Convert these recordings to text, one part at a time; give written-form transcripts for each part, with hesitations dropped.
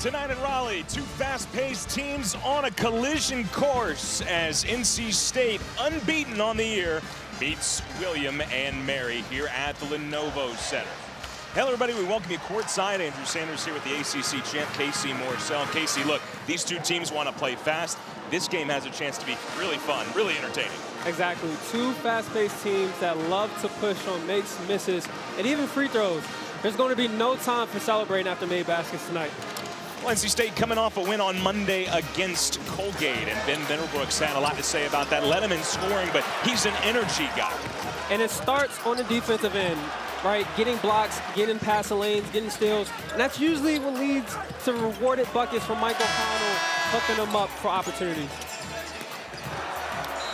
Tonight in Raleigh, two fast-paced teams on a collision course as NC State, unbeaten on the year, beats William and Mary here at the Lenovo Center. Hello, everybody. We welcome you courtside. Andrew Sanders here with the ACC champ, Casey Morcell. Casey, look, these two teams want to play fast. This game has a chance to be really fun, really entertaining. Exactly. Two fast-paced teams that love to push on makes, misses, and even free throws. There's going to be no time for celebrating after made baskets tonight. Well, NC State coming off a win on Monday against Colgate, and Ben Venerbrooks had a lot to say about that. Led him in scoring, but he's an energy guy. And it starts on the defensive end, right? Getting blocks, getting past the lanes, getting steals, and that's usually what leads to rewarded buckets from Michael Connell, hooking them up for opportunities.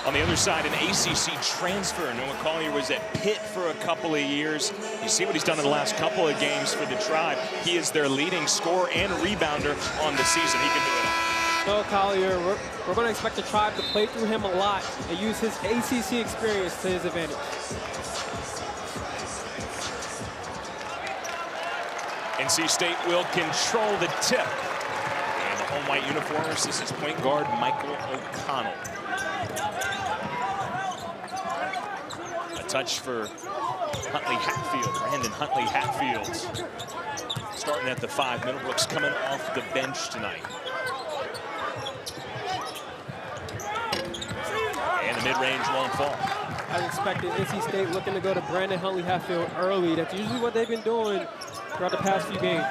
On the other side, an ACC transfer. Noah Collier was at Pitt for a couple of years. You see what he's done in the last couple of games for the Tribe. He is their leading scorer and rebounder on the season. He can do it all. Noah Collier, we're going to expect the Tribe to play through him a lot and use his ACC experience to his advantage. NC State will control the tip. And the home white uniforms, this is point guard Michael O'Connell. A touch for Huntley Hatfield, Brandon Huntley Hatfield. Starting at the 5, Middlebrooks coming off the bench tonight. And the mid-range won't fall. I expected NC State looking to go to Brandon Huntley Hatfield early. That's usually what they've been doing throughout the past few games.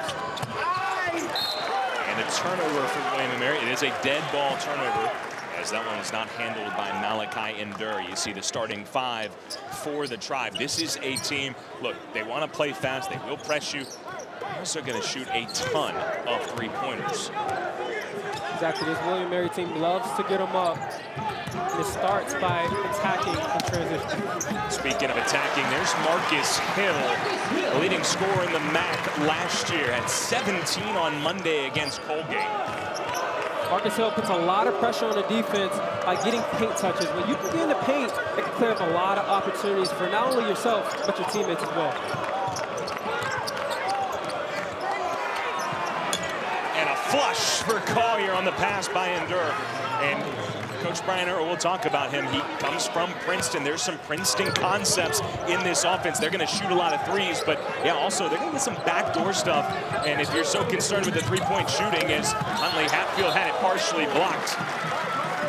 And a turnover for William and Mary. It is a dead ball turnover, as that one was not handled by Malachi Endur. You see the starting 5 for the Tribe. This is a team, look, they want to play fast. They will press you. They're also going to shoot a ton of three-pointers. Exactly. This William and Mary team loves to get them up. It starts by attacking in transition. Speaking of attacking, there's Marcus Hill, the leading scorer in the MAC last year, had 17 on Monday against Colgate. Marcus Hill puts a lot of pressure on the defense by getting paint touches. When you can get in the paint, it can clear up a lot of opportunities for not only yourself, but your teammates as well. And a flush for Collier on the pass by Endur. And Coach Brian Earl, we'll talk about him. He comes from Princeton. There's some Princeton concepts in this offense. They're going to shoot a lot of threes, but yeah, also they're going to get some backdoor stuff. And if you're so concerned with the three-point shooting, as Huntley Hatfield had it partially blocked,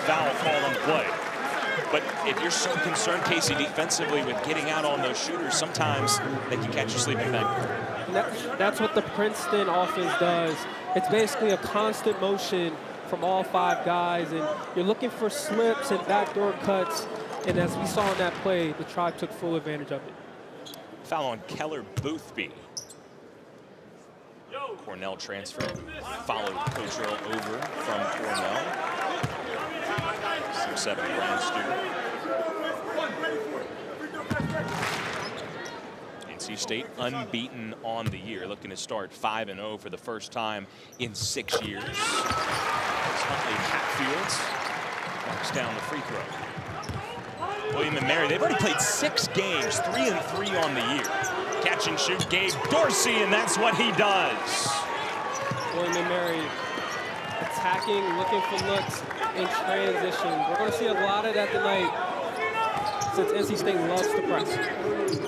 foul call on the play. But if you're so concerned, Casey, defensively with getting out on those shooters, sometimes they can catch you sleeping thing. That's what the Princeton offense does. It's basically a constant motion from all 5 guys, and you're looking for slips and backdoor cuts, and as we saw in that play, the Tribe took full advantage of it. Foul on Keller Boothby. Cornell transfer, followed Coach Earl over from Cornell. 6'7" Brown student. NC State unbeaten on the year, looking to start 5-0 for the first time in 6 years. Huntley Hatfield knocks down the free throw. William and Mary, they've already played 6 games, 3-3 on the year. Catch and shoot, Gabe Dorsey, and that's what he does. William and Mary attacking, looking for looks in transition. We're going to see a lot of that tonight since NC State loves to press.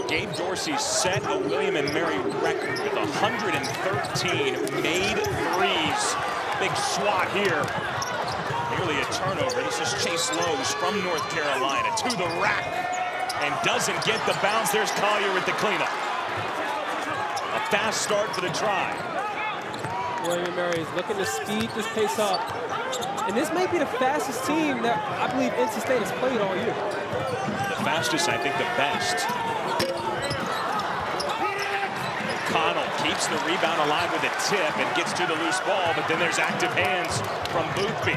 Gabe Dorsey set a William and Mary record with 113 made threes. Big swat here. Nearly a turnover. This is Chase Lowe's from North Carolina to the rack and doesn't get the bounce. There's Collier with the cleanup. A fast start for the Tribe. William Mary is looking to speed this pace up. And this may be the fastest team that I believe NC State has played all year. The fastest, I think the best. Connell keeps the rebound alive with a tip and gets to the loose ball, but then there's active hands from Boothby.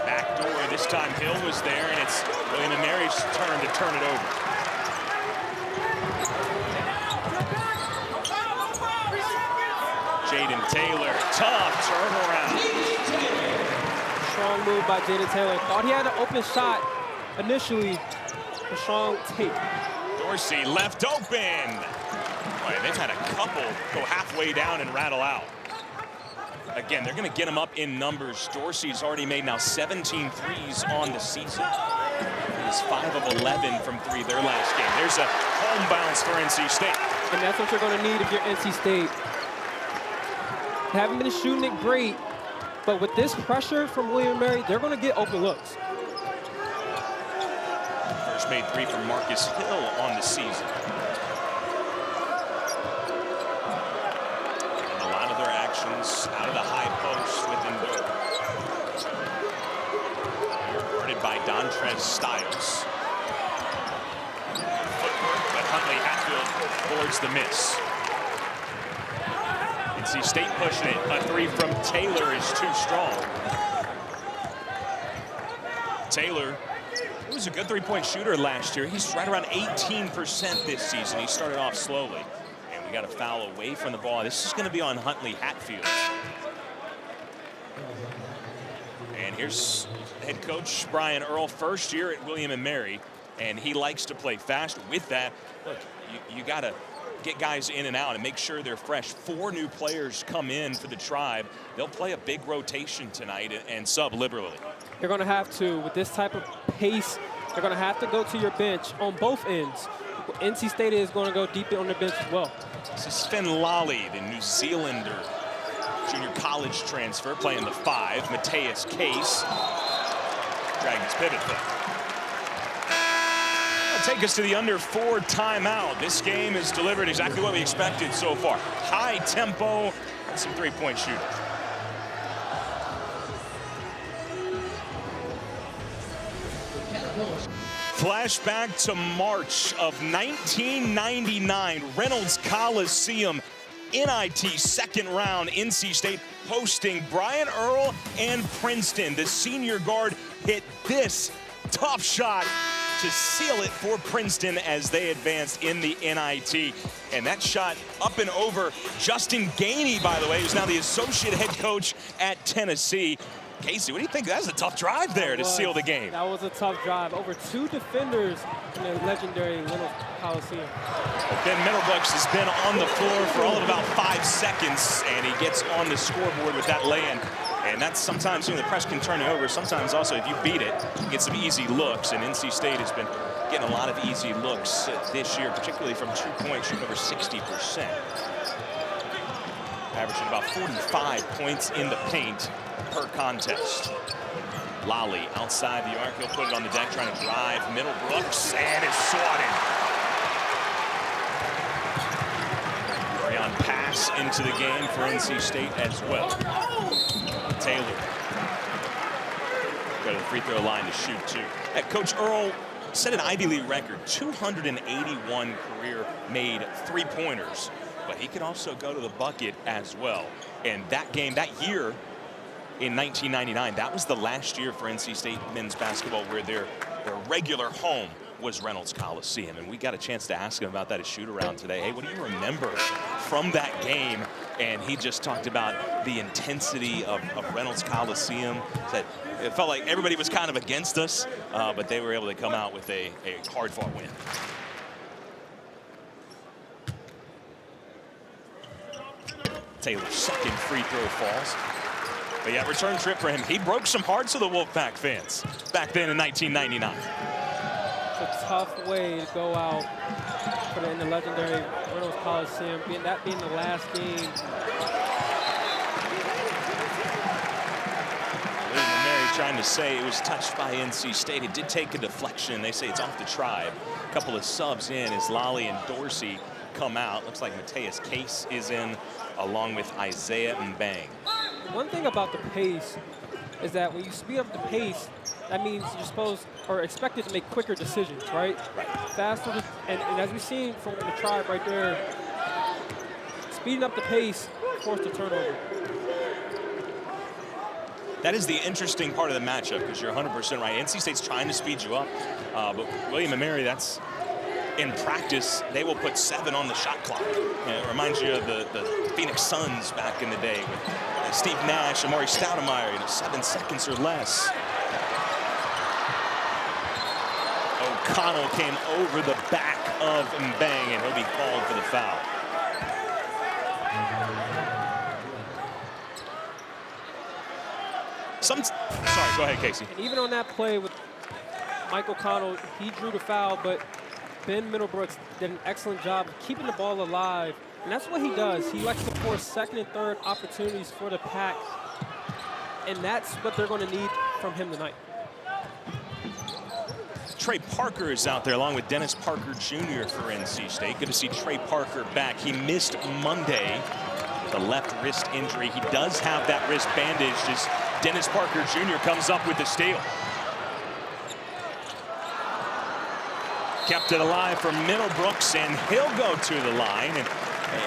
Backdoor, this time Hill was there, and it's William and Mary's turn to turn it over. Jaden Taylor, tough turnaround. Strong move by Jaden Taylor. Thought he had an open shot initially. Strong take. Dorsey left open. Boy, they've had a couple go halfway down and rattle out. Again, they're going to get him up in numbers. Dorsey's already made now 17 threes on the season. He's 5 of 11 from 3 their last game. There's a home bounce for NC State. And that's what you're going to need if you're NC State. They haven't been shooting it great, but with this pressure from William & Mary, they're going to get open looks. First made 3 from Marcus Hill on the season. And a lot of their actions out of the high post with Ndor. Guarded by Dontrez Styles. Footwork, but Huntley Hatfield boards the miss. NC State pushing it. A 3 from Taylor is too strong. Taylor, he was a good three-point shooter last year. He's right around 18% this season. He started off slowly. And we got a foul away from the ball. This is going to be on Huntley Hatfield. And here's head coach Brian Earl, first year at William & Mary. And he likes to play fast. With that, look, you got to get guys in and out and make sure they're fresh. 4 new players come in for the Tribe. They'll play a big rotation tonight and sub liberally. You're going to have to, with this type of pace, you're going to have to go to your bench on both ends. NC State is going to go deep on their bench as well. This is Finn Lally, the New Zealander junior college transfer, playing the 5. Mateus Case dragging his pivot foot. Take us to the under 4 timeout. This game is delivered exactly what we expected so far. High tempo and some three-point shooting. Flashback to March of 1999. Reynolds Coliseum, NIT second round. NC State hosting Brian Earl and Princeton. The senior guard hit this tough shot to seal it for Princeton as they advanced in the NIT. And that shot up and over Justin Gainey, by the way, who's now the associate head coach at Tennessee. Casey, what do you think? That was a tough drive there to seal the game. That was a tough drive. Over 2 defenders in the legendary Lenovo Coliseum. Ben Middlebrooks has been on the floor for all of about 5 seconds, and he gets on the scoreboard with that lay-in. And that's sometimes, the press can turn it over. Sometimes also, if you beat it, you get some easy looks. And NC State has been getting a lot of easy looks this year, particularly from 2-point, shooting over 60%. Averaging about 45 points in the paint per contest. Lally outside the arc. He'll put it on the deck, trying to drive. Middlebrooks, and it's swatted. Orion pass into the game for NC State as well. Taylor. Go to the free throw line to shoot 2. Coach Earl set an Ivy League record, 281 career made three-pointers, but he could also go to the bucket as well. And that game, that year in 1999, that was the last year for NC State men's basketball where their regular home was Reynolds Coliseum. And we got a chance to ask him about that at shoot-around today. Hey, what do you remember from that game? And he just talked about the intensity of Reynolds Coliseum. Said it felt like everybody was kind of against us, but they were able to come out with a hard-fought win. Taylor's second free throw falls. But yeah, return trip for him. He broke some hearts of the Wolfpack fans back then in 1999. It's a tough way to go out in the legendary Reynolds Coliseum, that being the last game. William & Mary trying to say it was touched by NC State. It did take a deflection. They say it's off the Tribe. A couple of subs in as Lally and Dorsey come out. Looks like Mateus Case is in along with Isaiah Mbang. One thing about the pace is that when you speed up the pace, that means you're supposed or expected to make quicker decisions, right? Faster, and as we've seen from the Tribe right there, speeding up the pace forced a turnover. That is the interesting part of the matchup, because you're 100% right. NC State's trying to speed you up, but William & Mary, that's in practice, they will put 7 on the shot clock. And it reminds you of the Phoenix Suns back in the day with Steve Nash, Amari Stoudemire, 7 seconds or less. Oh, O'Connell came over the back of Mbang, and he'll be called for the foul. Sorry, go ahead, Casey. And even on that play with Mike O'Connell, he drew the foul, but Ben Middlebrooks did an excellent job of keeping the ball alive. And that's what he does. He likes to force second and third opportunities for the Pack. And that's what they're going to need from him tonight. Trey Parker is out there along with Dennis Parker Jr. for NC State. Good to see Trey Parker back. He missed Monday with a left wrist injury. He does have that wrist bandaged as Dennis Parker Jr. comes up with the steal. Kept it alive for Middlebrooks, and he'll go to the line. And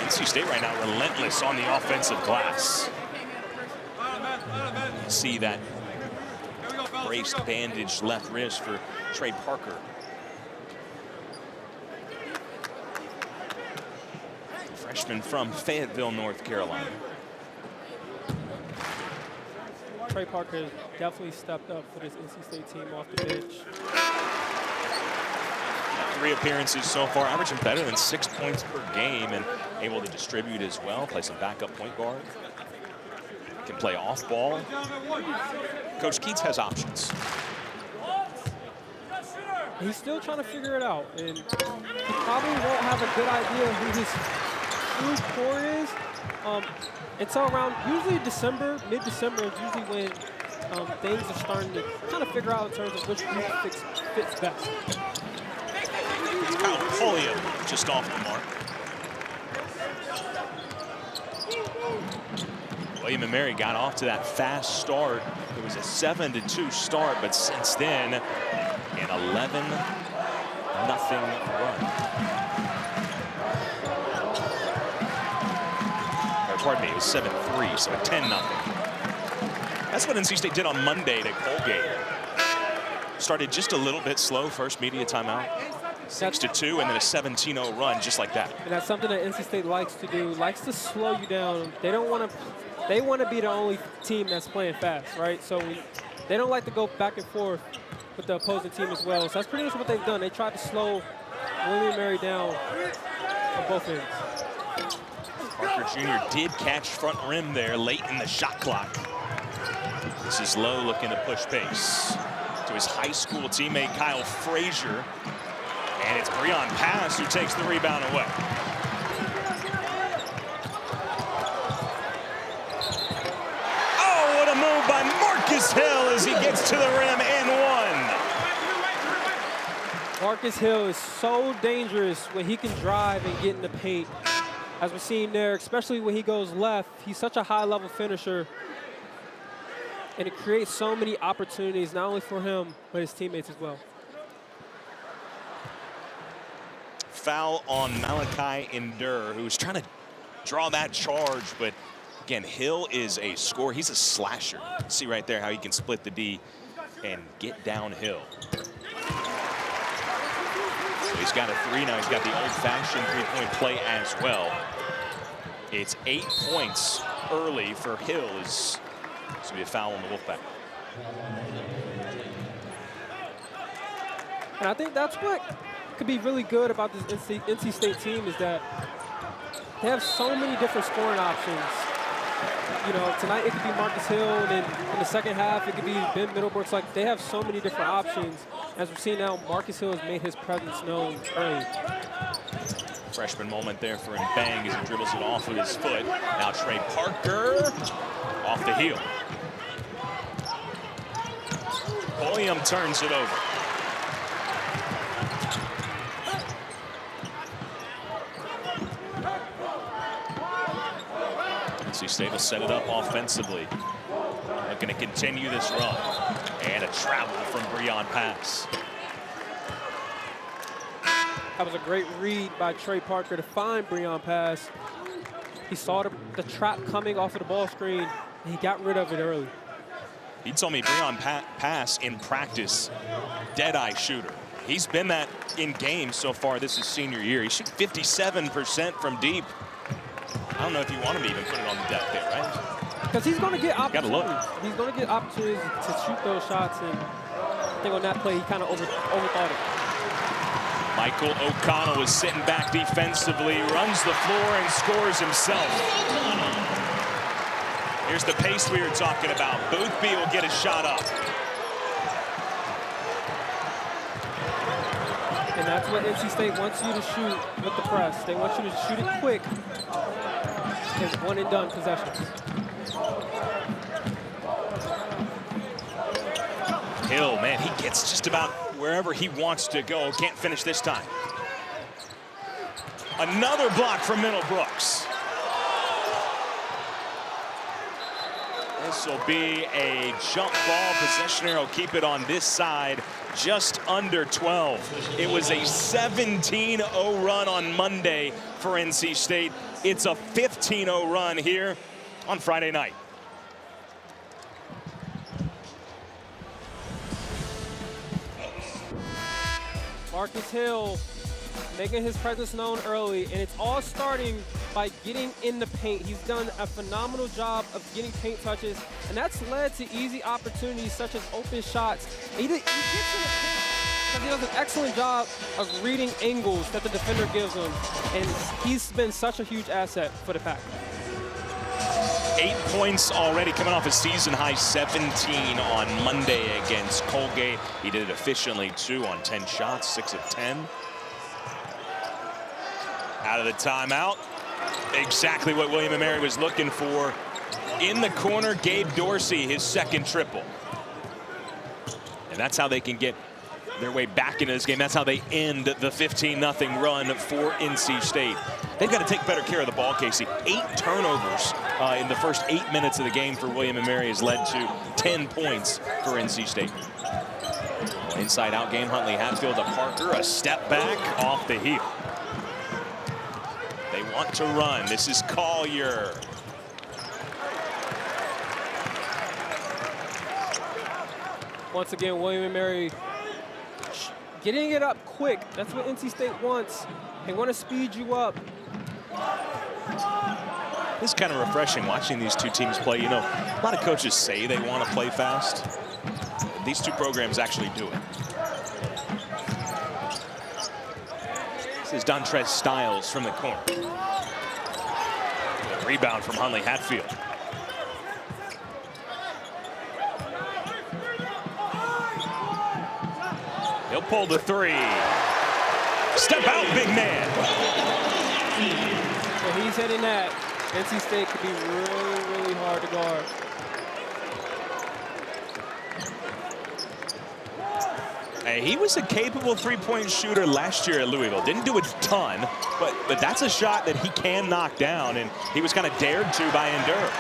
NC State right now relentless on the offensive glass. See that braced, bandaged left wrist for Trey Parker. Freshman from Fayetteville, North Carolina. Trey Parker has definitely stepped up for this NC State team off the bench. 3 appearances so far, averaging better than 6 points per game, and able to distribute as well, play some backup point guard. Can play off ball. Coach Keats has options. He's still trying to figure it out, and he probably won't have a good idea who his true core is until around usually December, mid-December is usually when things are starting to kind of figure out in terms of which group fits best. Kyle Pulliam just off the mark. William and Mary got off to that fast start. It was a 7-2 start, but since then, an 11-0 run. Or, pardon me, it was 7-3, so a 10-0. That's what NC State did on Monday to Colgate. Started just a little bit slow, first media timeout. 6-2, and then a 17-0 run, just like that. And that's something that NC State likes to do, likes to slow you down. They don't want to. They want to be the only team that's playing fast, right? So they don't like to go back and forth with the opposing team as well. So that's pretty much what they've done. They tried to slow William Mary down on both ends. Parker Jr. did catch front rim there late in the shot clock. This is Lowe looking to push pace to his high school teammate Kyle Frazier. And it's Breon Pass who takes the rebound away. Oh, what a move by Marcus Hill as he gets to the rim and one. Marcus Hill is so dangerous when he can drive and get in the paint. As we're seeing there, especially when he goes left, he's such a high-level finisher. And it creates so many opportunities, not only for him, but his teammates as well. Foul on Malachi Endur, who's trying to draw that charge, but again, Hill is a scorer. He's a slasher. See right there how he can split the D and get downhill. So he's got a 3 now. He's got the old-fashioned three-point play as well. It's 8 points early for Hill. It's going to be a foul on the Wolfpack. And I think that's what could be really good about this NC State team is that they have so many different scoring options. You know, tonight it could be Marcus Hill, and then in the second half it could be Ben Middlebrooks. Like, they have so many different options. As we're seeing now, Marcus Hill has made his presence known early. Freshman moment there for Mbang as he dribbles it off with his foot. Now Trey Parker off the heel. Pulliam turns it over. NC State will set it up offensively. Looking to continue this run. And a travel from Breon Pass. That was a great read by Trey Parker to find Breon Pass. He saw the trap coming off of the ball screen, and he got rid of it early. He told me Breon Pass in practice, dead-eye shooter. He's been that in games so far this is senior year. He shoots 57% from deep. I don't know if you want him to even put it on the deck there, right? Because he's going to get opportunities. Gotta look. He's going to get opportunities to shoot those shots, and I think on that play he kind of overthought it. Michael O'Connell was sitting back defensively, runs the floor and scores himself. Here's the pace we were talking about. Boothby will get a shot up. And that's what NC State wants you to shoot with the press. They want you to shoot it quick and one and done possessions. Hill, man, he gets just about wherever he wants to go. Can't finish this time. Another block from Middlebrooks. This will be a jump ball. Possession arrow, keep it on this side, just under 12. It was a 17-0 run on Monday for NC State. It's a 15-0 run here on Friday night. Marcus Hill making his presence known early, and it's all starting by getting in the paint. He's done a phenomenal job of getting paint touches, and that's led to easy opportunities such as open shots. He gets in the paint because he does an excellent job of reading angles that the defender gives him, and he's been such a huge asset for the Pack. 8 points already, coming off a season-high 17 on Monday against Colgate. He did it efficiently, too, on 10 shots, 6 of 10. Out of the timeout. Exactly what William & Mary was looking for. In the corner, Gabe Dorsey, his second triple. And that's how they can get their way back into this game. That's how they end the 15-0 run for NC State. They've got to take better care of the ball, Casey. 8 turnovers in the first 8 minutes of the game for William & Mary has led to 10 points for NC State. Inside-out game, Huntley Hatfield to Parker, a step back off the heel. They want to run. This is Collier. Once again, William & Mary getting it up quick. That's what NC State wants. They want to speed you up. It's kind of refreshing watching these two teams play. You know, a lot of coaches say they want to play fast. These two programs actually do it. This is Dontrez Styles from the corner. The rebound from Huntley Hatfield. He'll pull the three. Step out, big man. When he's hitting that, NC State could be really, really hard to guard. Hey, he was a capable three-point shooter last year at Louisville. Didn't do a ton, but that's a shot that he can knock down, and he was kind of dared to by Endur.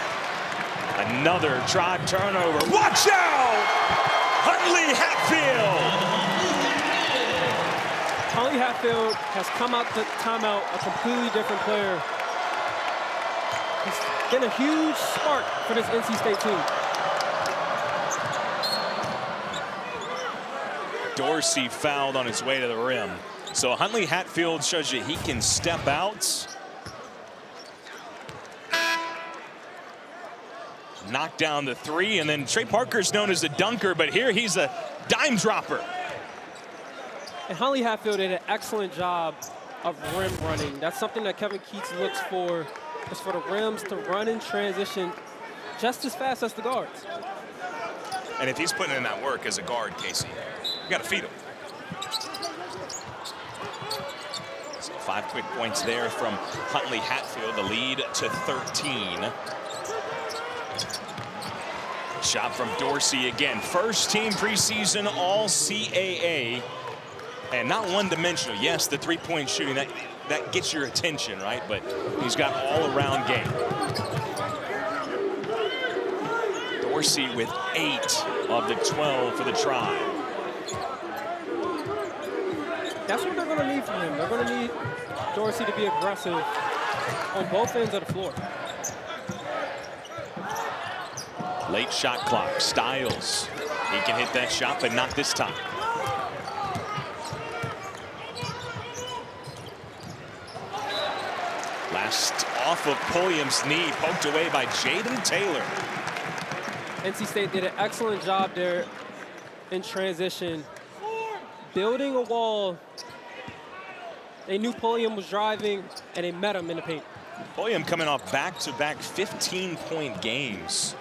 Another tribe turnover. Watch out! Huntley Hatfield! Huntley Hatfield has come out the timeout a completely different player. He's been a huge spark for this NC State team. Dorsey fouled on his way to the rim. So Huntley Hatfield shows you he can step out. Knock down the three, and then Trey Parker's known as a dunker, but here he's a dime dropper. And Huntley Hatfield did an excellent job of rim running. That's something that Kevin Keats looks for, is for the rims to run in transition just as fast as the guards. And if he's putting in that work as a guard, Casey, you got to feed him. So 5 quick points there from Huntley Hatfield, the lead to 13. Shot from Dorsey again. First team preseason All-CAA. And not one-dimensional. Yes, the three-point shooting, that gets your attention, right? But he's got all-around game. Dorsey with 8 of the 12 for the Tribe. That's what they're going to need from him. They're going to need Dorsey to be aggressive on both ends of the floor. Late shot clock. Styles. He can hit that shot, but not this time. Last off of Pulliam's knee, poked away by Jaden Taylor. NC State did an excellent job there in transition, building a wall. They knew Pulliam was driving, and they met him in the paint. Pulliam coming off back-to-back 15-point games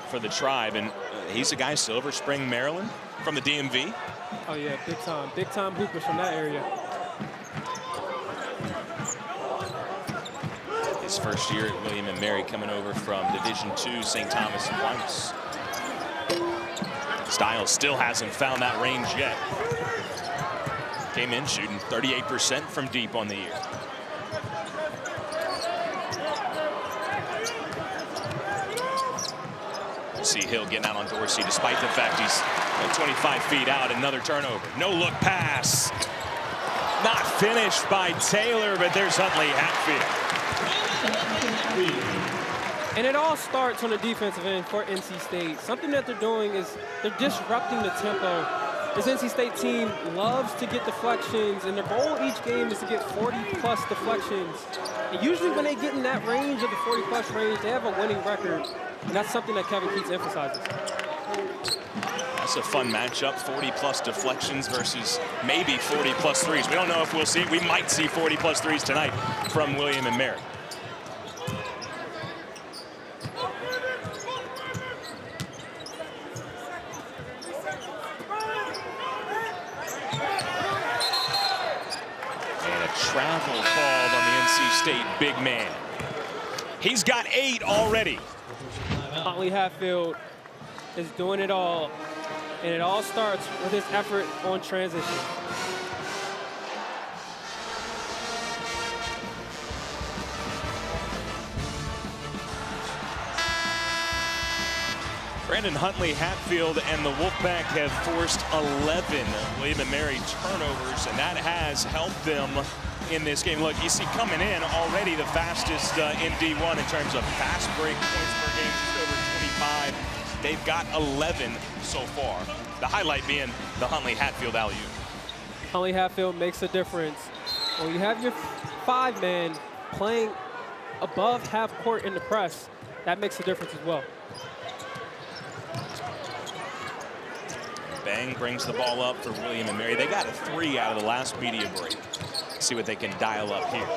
for the Tribe, and he's a guy, Silver Spring, Maryland, from the DMV. Oh yeah, big time hoopers from that area. His first year at William & Mary, coming over from Division II St. Thomas Aquinas. Styles still hasn't found that range yet. Came in shooting 38% from deep on the year. See Hill getting out on Dorsey despite the fact he's 25 feet out. Another turnover. No look pass. Not finished by Taylor, but there's Huntley Hatfield. And it all starts on the defensive end for NC State. Something that they're doing is they're disrupting the tempo. This NC State team loves to get deflections, and their goal each game is to get 40-plus deflections. And usually when they get in that range of the 40-plus range, they have a winning record. And that's something that Kevin Keats emphasizes. That's a fun matchup, 40-plus deflections versus maybe 40-plus threes. We don't know if we'll see. We might see 40-plus threes tonight from William & Mary. And a travel called on the NC State big man. He's got 8 already. Huntley Hatfield is doing it all, and it all starts with his effort on transition. Brandon Huntley Hatfield and the Wolfpack have forced 11 William & Mary turnovers, and that has helped them in this game. Look, you see coming in already the fastest in D1 in terms of fast break points per game, just over 25. They've got 11 so far. The highlight being the Huntley Hatfield alley-oop. Huntley Hatfield makes a difference. When you have your 5-man playing above half court in the press, that makes a difference as well. Bang brings the ball up for William & Mary. They got a 3 out of the last media break. See what they can dial up here.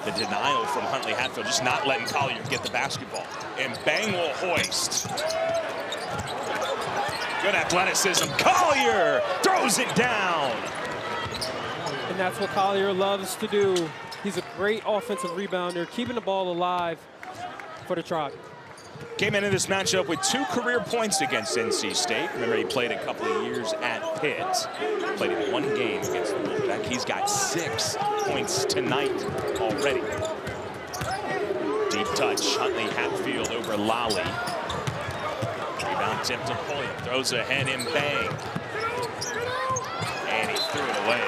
The denial from Huntley Hatfield, just not letting Collier get the basketball. And Bang will hoist. Good athleticism. Collier throws it down. And that's what Collier loves to do. He's a great offensive rebounder, keeping the ball alive for the Tribe. Came into this matchup with 2 career points against NC State. Remember, he played a couple of years at Pitt. Played in 1 game against the Wolfpack. He's got 6 points tonight already. Deep touch, Huntley Hatfield over Laleigh. Rebound tip to Pulliam. Throws ahead in Bang. And he threw it away.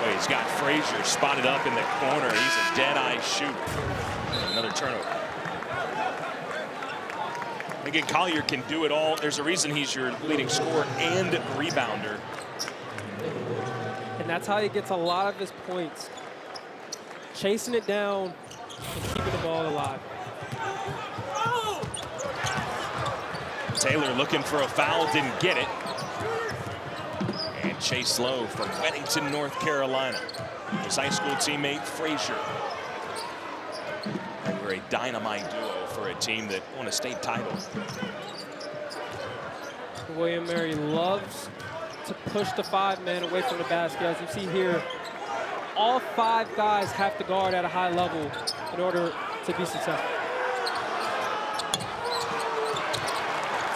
Oh, he's got Frazier spotted up in the corner. He's a dead-eye shooter. Another turnover. Again, Collier can do it all. There's a reason he's your leading scorer and rebounder. And that's how he gets a lot of his points. Chasing it down and keeping the ball alive. Taylor looking for a foul, didn't get it. And Chase Lowe from Weddington, North Carolina. His high school teammate, Frazier. They were a dynamite duo for a team that won a state title. William & Mary loves to push the 5-man away from the basket. As you see here, all 5 guys have to guard at a high level in order to be successful.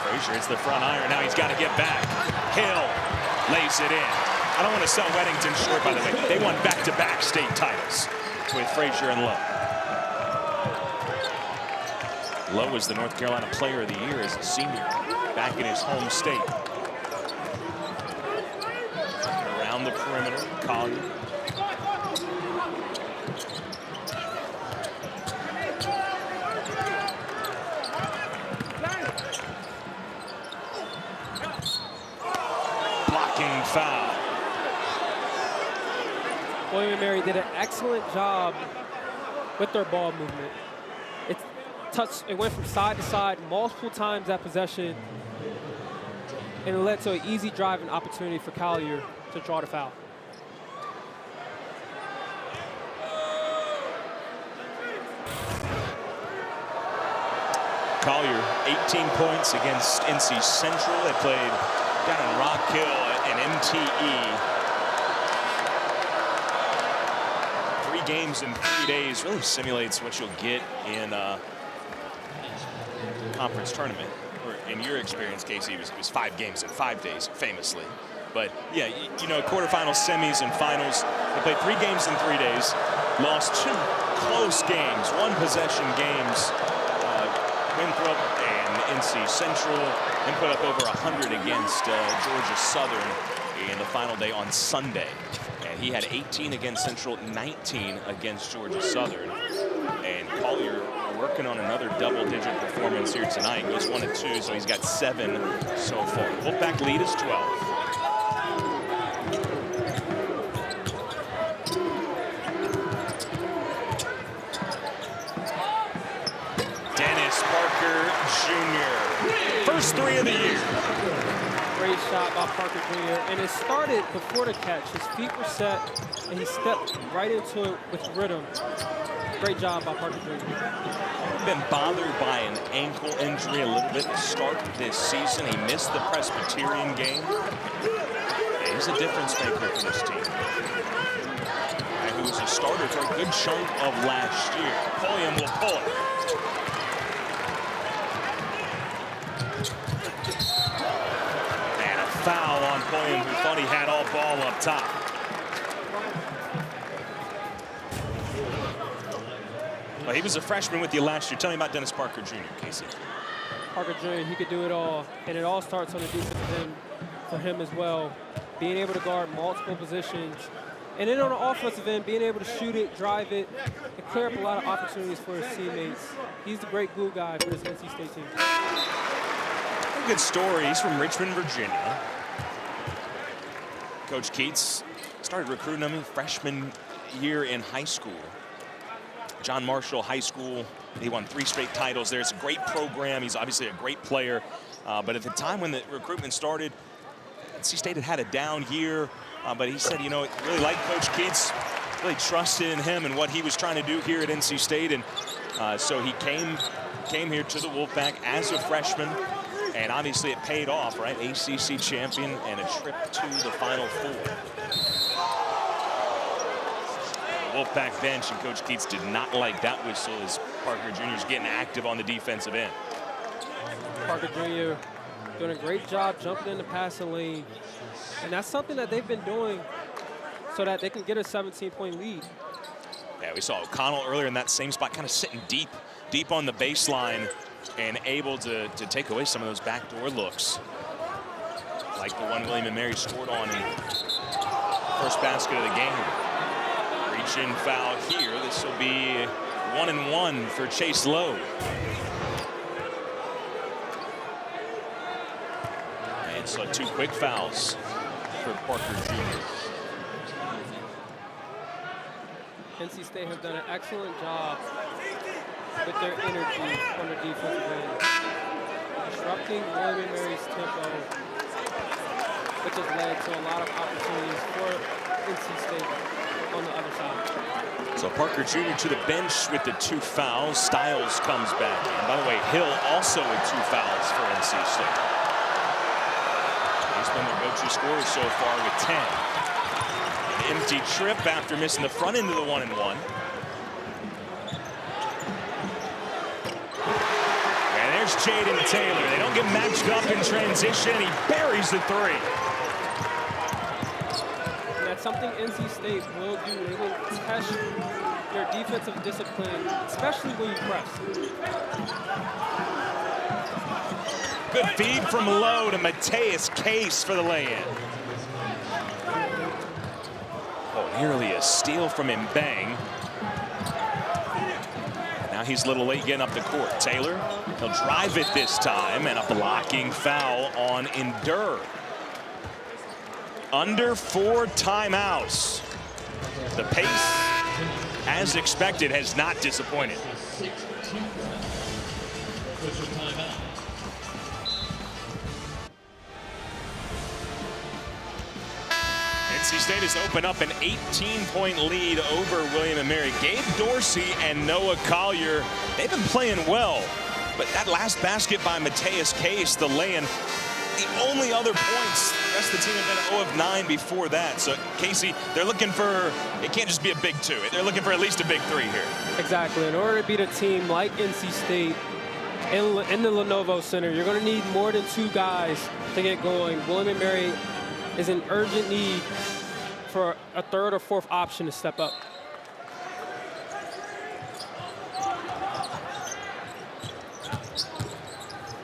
Frazier hits the front iron. Now he's got to get back. Hill lays it in. I don't want to sell Weddington short, by the way. They won back-to-back state titles with Frazier and Lowe. Lowe was the North Carolina Player of the Year as a senior back in his home state. Around the perimeter, Collier. Blocking foul. William & Mary did an excellent job with their ball movement. It went from side to side multiple times that possession. and it led to an easy driving opportunity for Collier to draw the foul. Collier, 18 points against NC Central. They played down in Rock Hill and MTE. 3 games in 3 days really simulates what you'll get in a conference tournament. Or in your experience, Casey, it was 5 games in 5 days, famously. But yeah, you know, quarterfinals, semis, and finals. They played 3 games in 3 days, lost 2 close games, 1 possession games. Winthrop and NC Central, and put up over 100 against Georgia Southern in the final day on Sunday. And he had 18 against Central, 19 against Georgia Southern. And Collier working on another double-digit performance here tonight. Goes 1 and 2, so he's got 7 so far. Wolfpack lead is 12. First 3 of the year. Great shot by Parker Jr. And it started before the catch. His feet were set, and he stepped right into it with rhythm. Great job by Parker Jr. Been bothered by an ankle injury a little bit to start this season. He missed the Presbyterian game. And he's a difference maker for this team. And he was a starter for a good chunk of last year. Pulliam will pull it. Foul on Pulliam, who thought he had all ball up top. Well, he was a freshman with you last year. Tell me about Dennis Parker Jr., Casey. Parker Jr., he could do it all, and it all starts on the defensive end for him as well. Being able to guard multiple positions, and then on the offensive end, being able to shoot it, drive it, and clear up a lot of opportunities for his teammates. He's the great glue guy for this NC State team. A good story. He's from Richmond, Virginia. Coach Keats started recruiting him freshman year in high school. John Marshall High School. He won 3 straight titles there. It's a great program. He's obviously a great player. But at the time when the recruitment started, NC State had a down year. But he said, you know, really liked Coach Keats, really trusted in him and what he was trying to do here at NC State. And so he came here to the Wolfpack as a freshman. And obviously it paid off, right? ACC champion and a trip to the Final Four. The Wolfpack bench, and Coach Keats did not like that whistle as Parker Jr. is getting active on the defensive end. Parker Jr. doing a great job jumping in the passing lane. And that's something that they've been doing so that they can get a 17-point lead. Yeah, we saw O'Connell earlier in that same spot, kind of sitting deep on the baseline, and able to take away some of those backdoor looks. Like the one William & Mary scored on in first basket of the game. Reach-in foul here. This will be 1 and 1 for Chase Lowe. And so 2 quick fouls for Parker Jr. NC State have done an excellent job with their energy on the defensive end, disrupting William & Mary's tempo, which has led to a lot of opportunities for NC State on the other side. So Parker Jr. to the bench with the 2 fouls. Stiles comes back in. By the way, Hill also with 2 fouls for NC State. He's been the go-to scorer so far with 10. An empty trip after missing the front end of the 1 and 1. Jaden Taylor. They don't get matched up in transition. He buries the 3. And that's something NC State will do. They will test their defensive discipline, especially when you press. Good feed from Lowe to Mateus Case for the lay-in. Oh, nearly a steal from Mbang. Now he's a little late getting up the court. Taylor, he'll drive it this time, and a blocking foul on Endur. Under 4 timeouts. The pace, as expected, has not disappointed. NC State has opened up an 18-point lead over William & Mary. Gabe Dorsey and Noah Collier, they've been playing well. But that last basket by Mateus Case, the lay-in, the only other points, the rest of the team had been 0 of 9 before that. So, Casey, they're looking for, it can't just be a big 2. They're looking for at least a big 3 here. Exactly. In order to beat a team like NC State in the Lenovo Center, you're going to need more than 2 guys to get going. William & Mary is in urgent need for a 3rd or 4th option to step up.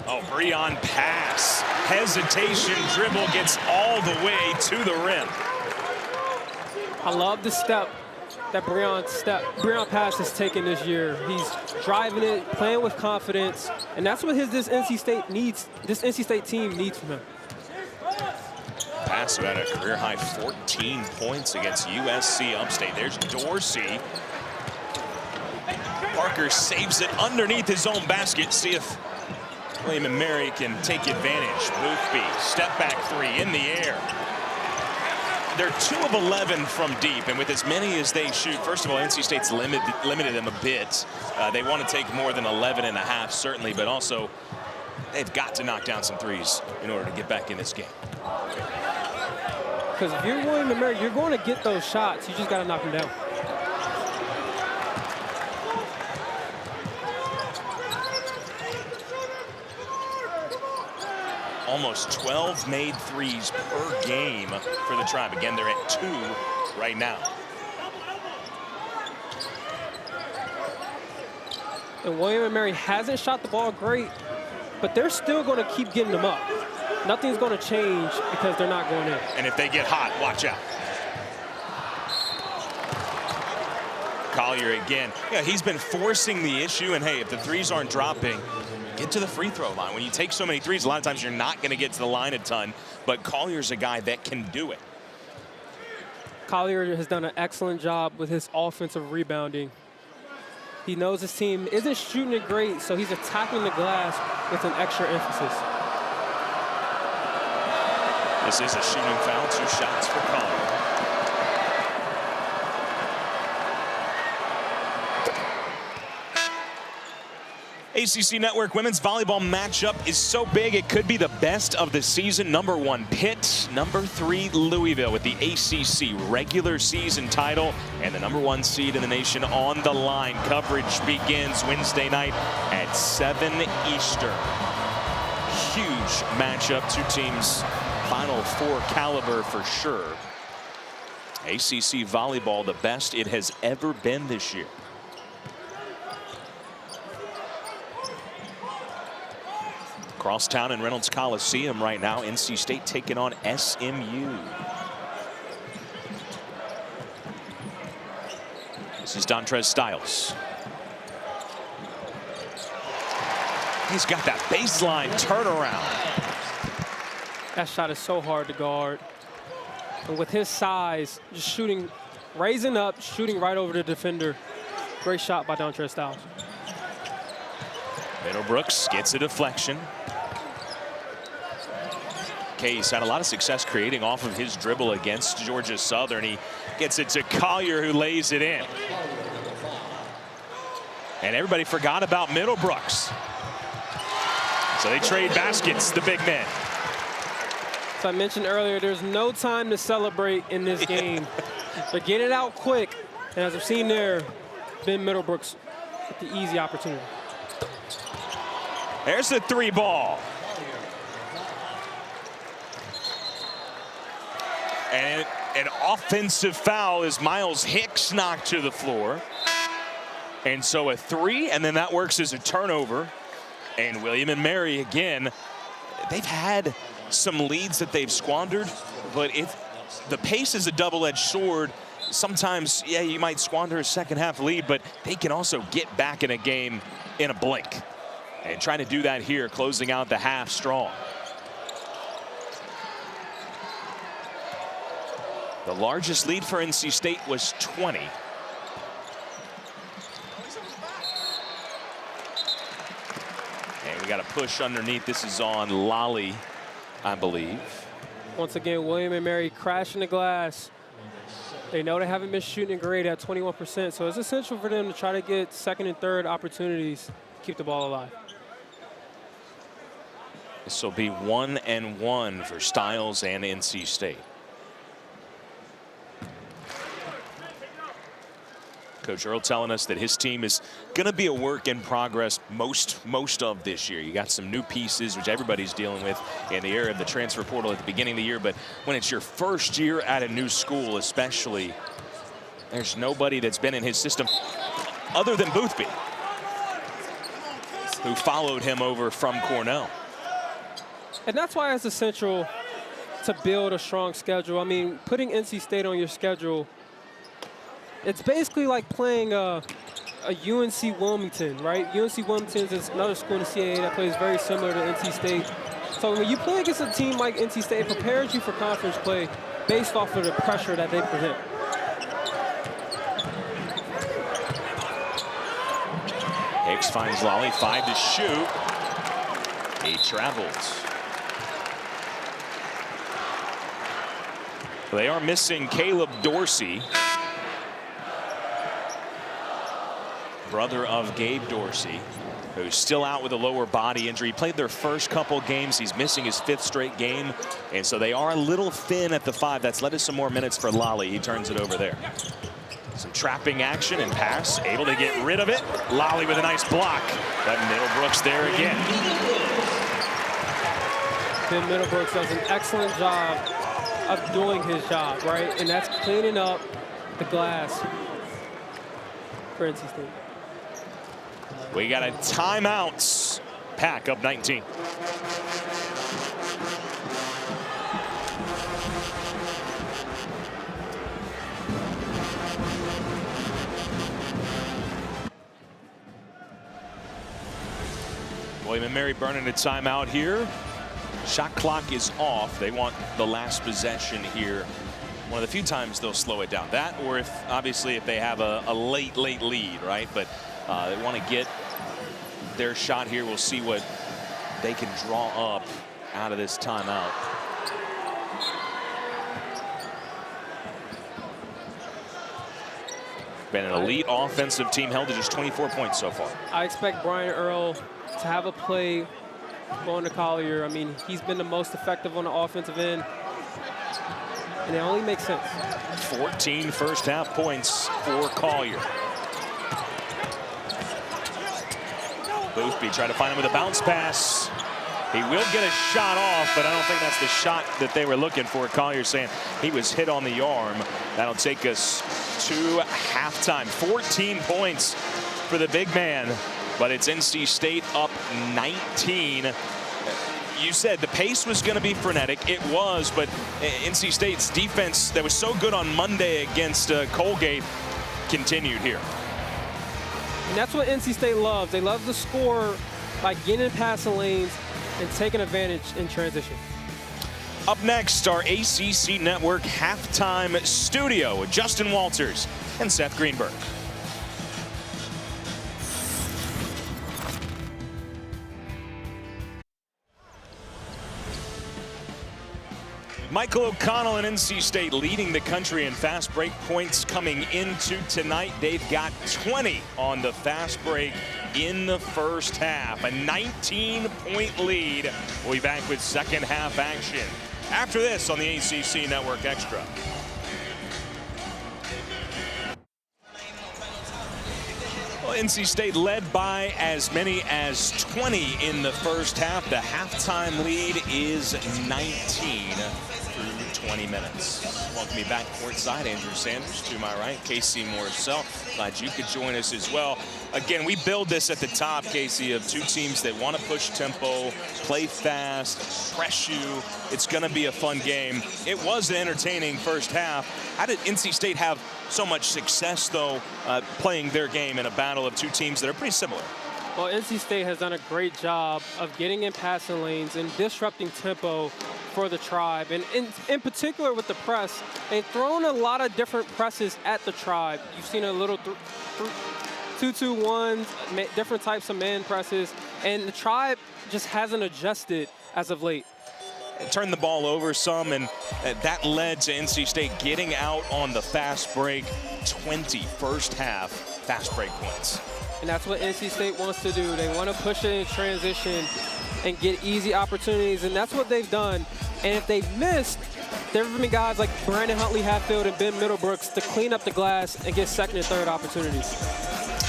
Oh, Breon pass. Hesitation, dribble, gets all the way to the rim. I love the step that Breon pass has taken this year. He's driving it, playing with confidence, and that's what this NC State team needs from him. Pass who had a career-high 14 points against USC Upstate. There's Dorsey. Parker saves it underneath his own basket. See if William & Mary can take advantage. Boothby, step back 3 in the air. They're 2 of 11 from deep, and with as many as they shoot, first of all, NC State's limited them a bit. They want to take more than 11 and a half, certainly, but also they've got to knock down some threes in order to get back in this game. Because if you're William & Mary, you're going to get those shots. You just got to knock them down. Almost 12 made threes per game for the Tribe. Again, they're at 2 right now. And William & Mary hasn't shot the ball great, but they're still going to keep getting them up. Nothing's going to change because they're not going in. And if they get hot, watch out. Collier again. Yeah, he's been forcing the issue, and hey, if the threes aren't dropping, get to the free throw line. When you take so many threes, a lot of times you're not going to get to the line a ton, but Collier's a guy that can do it. Collier has done an excellent job with his offensive rebounding. He knows his team isn't shooting it great, so he's attacking the glass with an extra emphasis. This is a shooting foul, 2 shots for Collier. ACC Network women's volleyball matchup is so big it could be the best of the season. Number 1 Pitt, number 3 Louisville with the ACC regular season title and the number 1 seed in the nation on the line. Coverage begins Wednesday night at 7 Eastern. Huge matchup, 2 teams Final 4 caliber for sure. ACC volleyball the best it has ever been this year. Crosstown and Reynolds Coliseum right now. NC State taking on SMU. This is Dontrez Styles. He's got that baseline turnaround. That shot is so hard to guard. And with his size, just shooting, raising up, shooting right over the defender. Great shot by Dontrez Styles. Middlebrooks gets a deflection. Case had a lot of success creating off of his dribble against Georgia Southern. He gets it to Collier, who lays it in. And everybody forgot about Middlebrooks. So they trade baskets, the big men. So I mentioned earlier, there's no time to celebrate in this game. They're getting it out quick. And as we've seen there, Ben Middlebrooks with the easy opportunity. There's the 3 ball. And an offensive foul as Miles Hicks knocked to the floor. And so a 3, and then that works as a turnover. And William & Mary, again, they've had some leads that they've squandered, but the pace is a double-edged sword. Sometimes, yeah, you might squander a second-half lead, but they can also get back in a game in a blink. And trying to do that here, closing out the half strong. The largest lead for NC State was 20. And we got a push underneath. This is on Raleigh, I believe. Once again, William & Mary crashing the glass. They know they haven't been shooting great at 21%, so it's essential for them to try to get second and third opportunities to keep the ball alive. This will be 1-1 for Styles and NC State. Coach Earl telling us that his team is going to be a work in progress most of this year. You got some new pieces, which everybody's dealing with in the era of the transfer portal at the beginning of the year. But when it's your first year at a new school, especially, there's nobody that's been in his system other than Boothby, who followed him over from Cornell. And that's why it's essential to build a strong schedule. I mean, putting NC State on your schedule, it's basically like playing a UNC Wilmington, right? UNC Wilmington is another school in the CAA that plays very similar to NC State. So when you play against a team like NC State, it prepares you for conference play based off of the pressure that they present. Hicks finds Lally, 5 to shoot. He travels. They are missing Caleb Dorsey, brother of Gabe Dorsey, who's still out with a lower body injury. He played their first couple games. He's missing his 5th straight game. And so they are a little thin at the 5. That's led to some more minutes for Lally. He turns it over there. Some trapping action and pass, able to get rid of it. Lally with a nice block. But Middlebrooks there again. Ben Middlebrooks does an excellent job of doing his job, right? And that's cleaning up the glass for NC State. We got a timeout. Pack up 19. William and Mary burning a timeout here. Shot clock is off. They want the last possession here. One of the few times they'll slow it down. That, or if obviously if they have a late lead, right? But they want to get their shot here. We'll see what they can draw up out of this timeout. Been an elite offensive team, held to just 24 points so far. I expect Brian Earl to have a play going to Collier. I mean, he's been the most effective on the offensive end, and it only makes sense. 14 first half points for Collier. Boothby tried to find him with a bounce pass. He will get a shot off, but I don't think that's the shot that they were looking for. Collier saying he was hit on the arm. That'll take us to halftime. 14 points for the big man, but it's NC State up 19. You said the pace was going to be frenetic. It was, but NC State's defense that was so good on Monday against Colgate continued here. And that's what NC State loves. They love to score by getting in passing lanes and taking advantage in transition. Up next, our ACC Network halftime studio with Justin Walters and Seth Greenberg. Michael O'Connell and NC State leading the country in fast break points coming into tonight. They've got 20 on the fast break in the first half. A 19-point lead. We'll be back with second half action after this on the ACC Network Extra. Well, NC State led by as many as 20 in the first half. The halftime lead is 19 through 20 minutes. Welcome me back courtside. Andrew Sanders to my right. Casey Morcell. Glad you could join us as well. Again, we build this at the top, Casey, of two teams that want to push tempo, play fast, press you. It's going to be a fun game. It was an entertaining first half. How did NC State have so much success, though, playing their game in a battle of two teams that are pretty similar? Well, NC State has done a great job of getting in passing lanes and disrupting tempo for the Tribe. And in particular with the press, they've thrown a lot of different presses at the Tribe. You've seen a little 2-2-1s, different types of man presses, and the Tribe just hasn't adjusted as of late. turned the ball over some, and that led to NC State getting out on the fast break. 20 first half fast break points. And that's what NC State wants to do. They want to push it in transition and get easy opportunities, and that's what they've done. And if they've missed, there have been guys like Brandon Huntley-Hatfield and Ben Middlebrooks to clean up the glass and get second and third opportunities.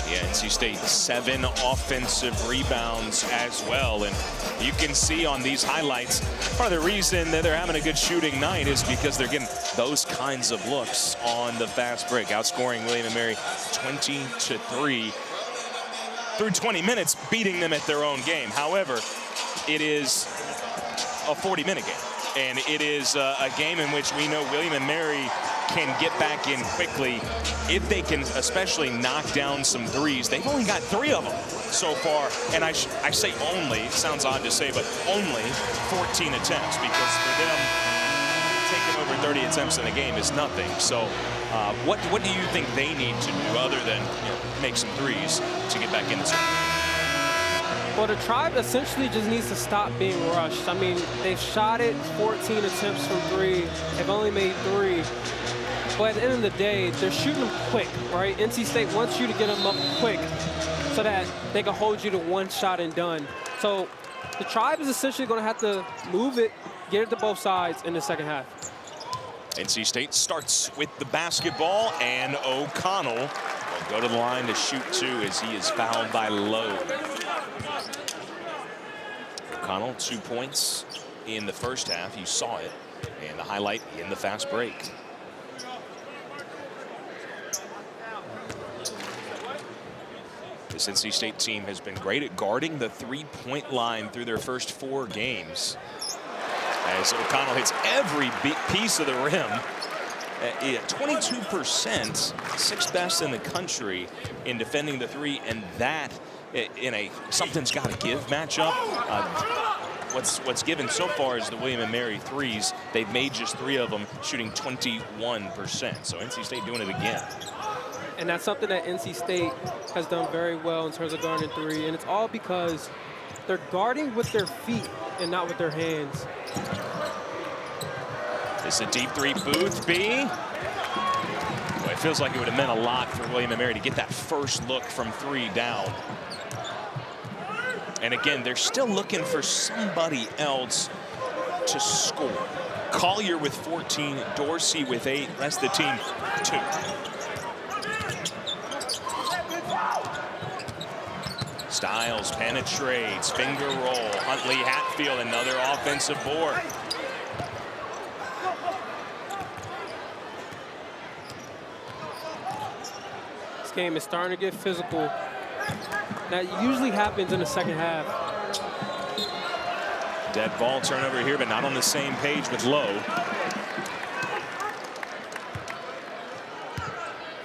Yeah, NC State 7 offensive rebounds as well. And you can see on these highlights, part of the reason that they're having a good shooting night is because they're getting those kinds of looks on the fast break, outscoring William & Mary 20-3 through 20 minutes, beating them at their own game. However, it is a 40-minute game. And it is a game in which we know William & Mary can get back in quickly if they can especially knock down some threes. They've only got 3 of them so far. And I say only, it sounds odd to say, but only 14 attempts, because for them, taking over 30 attempts in a game is nothing. So what do you think they need to do other than make some threes to get back in this game? Well, the Tribe essentially just needs to stop being rushed. I mean, they've shot it 14 attempts from 3. They've only made 3. But at the end of the day, they're shooting them quick, right? NC State wants you to get them up quick so that they can hold you to 1 shot and done. So the Tribe is essentially going to have to move it, get it to both sides in the second half. NC State starts with the basketball, and O'Connell will go to the line to shoot 2 as he is fouled by Lowe. O'Connell, 2 points in the first half. You saw it, and the highlight in the fast break. This NC State team has been great at guarding the 3-point line through their first 4 games. As O'Connell hits every piece of the rim. 22%, 6th best in the country in defending the 3, and that in a something's got to give matchup. What's given so far is the William & Mary threes. They've made just 3 of them, shooting 21%. So NC State doing it again. And that's something that NC State has done very well in terms of guarding 3, and it's all because they're guarding with their feet and not with their hands. This is a deep 3, Boothby. Boy, it feels like it would have meant a lot for William & Mary to get that first look from 3 down. And again, they're still looking for somebody else to score. Collier with 14, Dorsey with 8, rest of the team 2. Styles penetrates, finger roll. Huntley-Hatfield, another offensive board. This game is starting to get physical. That usually happens in the second half. Dead ball turnover here, but not on the same page with Lowe.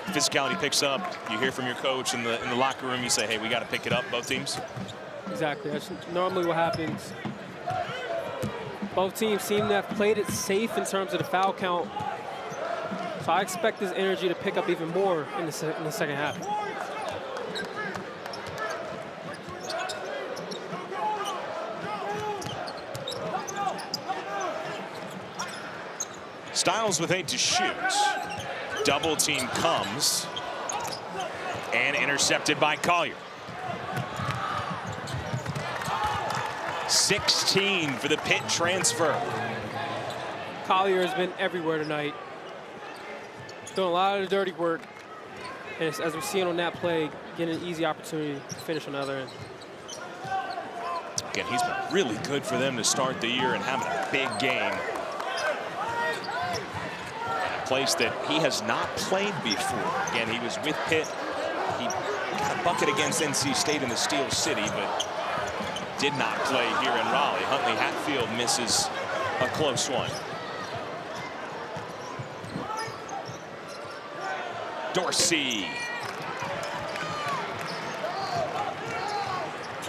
Physicality picks up. You hear from your coach in the locker room. You say, hey, we got to pick it up, both teams. Exactly. That's normally what happens. Both teams seem to have played it safe in terms of the foul count. So I expect this energy to pick up even more in the second half. Styles with 8 to shoot. Double team comes and intercepted by Collier. 16 for the Pitt transfer. Collier has been everywhere tonight. Doing a lot of the dirty work. And as we're seeing on that play, getting an easy opportunity to finish on the other end. Again, he's been really good for them to start the year and having a big game. Place that he has not played before. Again, he was with Pitt. He got a bucket against NC State in the Steel City, but did not play here in Raleigh. Huntley-Hatfield misses a close one. Dorsey.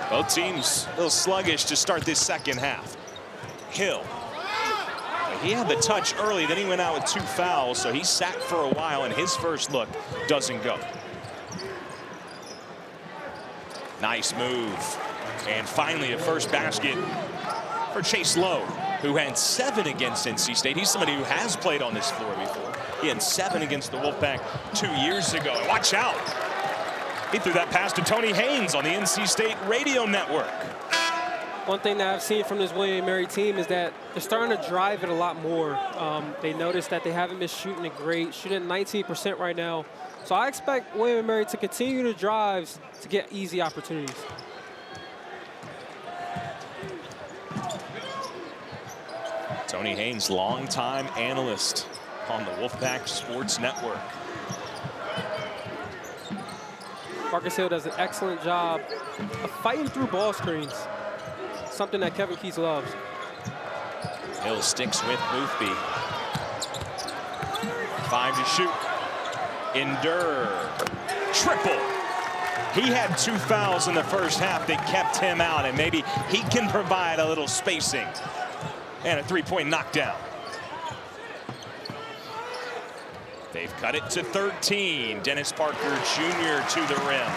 Both teams a little sluggish to start this second half. Hill. He had the touch early, then he went out with 2 fouls, so he sat for a while, and his first look doesn't go. Nice move. And finally, a first basket for Chase Lowe. who had 7 against NC State. He's somebody who has played on this floor before. He had 7 against the Wolfpack 2 years ago. Watch out. He threw that pass to Tony Haynes on the NC State radio network. One thing that I've seen from this William & Mary team is that they're starting to drive it a lot more. They noticed that they haven't been shooting it great, shooting 19% right now. So I expect William & Mary to continue to drive to get easy opportunities. Tony Haynes, longtime analyst on the Wolfpack Sports Network. Marcus Hill does an excellent job of fighting through ball screens, something that Kevin Keats loves. Hill sticks with Boothby. 5 to shoot. Endure. Triple. He had 2 fouls in the first half that kept him out, and maybe he can provide a little spacing. And a 3-point knockdown. They've cut it to 13. Dennis Parker Jr. to the rim.